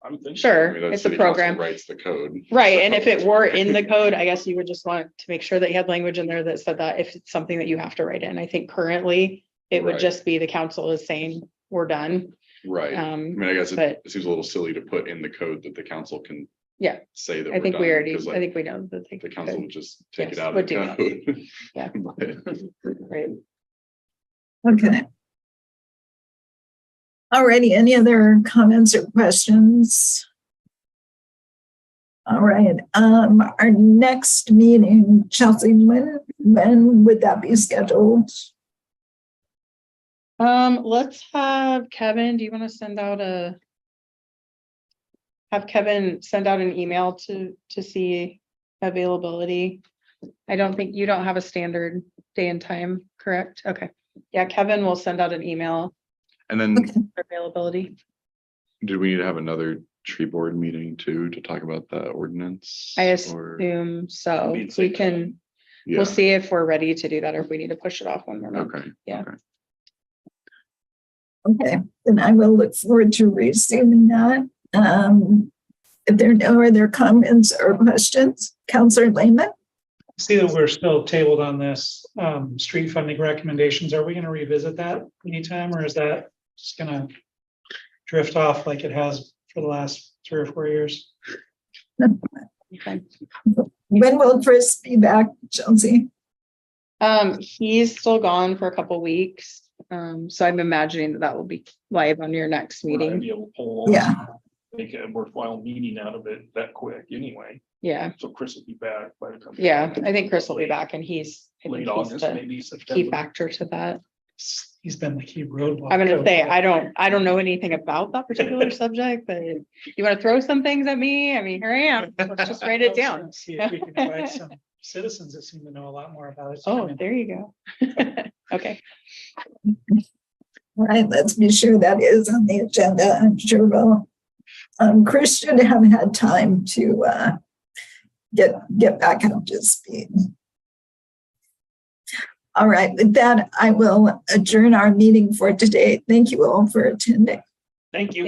S8: I would think.
S2: I
S1: Sure,
S2: mean, that
S1: it's a
S2: city council
S1: program.
S2: Writes the code.
S1: Right, and if
S2: so-
S1: it were in the code, I guess you would just want to make sure that you had language in there that said that if it's something that you have to write in. I think currently it would
S2: Right.
S1: just be the council is saying, we're done.
S2: Right, I mean, I guess
S1: but-
S2: it seems a little silly to put in the code that the council can.
S1: Yeah,
S2: Say that
S1: I
S2: we're
S1: think
S2: done.
S1: we already,
S2: because,
S1: I
S2: like,
S1: think we know that they
S2: the council
S1: could.
S2: would just take
S1: Yes,
S2: it out
S1: would
S2: of the
S1: do
S2: code.
S1: Yeah.
S2: But-
S1: Right.
S3: Okay. Alrighty, any other comments or questions? All right, our next meeting, Chelsea, when would that be scheduled?
S1: Let's have Kevin, do you want to have Kevin send out an email to see availability? I don't think, you don't have a standard day and time, correct? Okay. Yeah, Kevin will send out an email
S2: And then,
S3: Okay.
S1: for availability.
S2: did we need to have another tree board meeting too, to talk about the ordinance?
S1: I
S2: or-
S1: assume so.
S8: Be the
S1: We
S8: same
S1: can,
S2: Yeah,
S1: we'll see if we're ready to do that or if we need to push it off one more month.
S2: okay.
S1: Yeah.
S2: okay.
S3: Okay, then I will look forward to receiving that. If there are no other comments or questions, Counselor Lehman?
S4: See that we're still tabled on this, street funding recommendations. Are we gonna revisit that anytime, or is that just gonna drift off like it has for the last 3 or 4 years?
S1: Okay.
S3: When will Chris be back, Chelsea?
S1: He's still gone for a couple weeks. So I'm imagining that will be live on your next
S8: We're not gonna
S1: meeting.
S8: be able to pull.
S3: Yeah.
S8: Make a worthwhile meeting out of it that quick anyway.
S1: Yeah,
S8: So Chris will be back by the time.
S1: yeah, I think Chris will be back and I think
S8: Late
S1: he's
S8: August,
S1: the
S8: maybe
S1: key
S8: September.
S1: factor to that.
S4: He's been the key roadblock.
S1: I'm gonna say, I don't know anything about that particular subject, but you wanna throw some things at me? I mean, here I am. Let's just write it down.
S4: See if we can invite some citizens that seem to know a lot more about it.
S1: Oh, there you go. Okay,
S3: All right, let's be sure that is on the agenda. I'm sure we'll. Chris should have had time to get back up to speed. All right, with that, I will adjourn our meeting for today. Thank you all for attending.
S8: Thank you.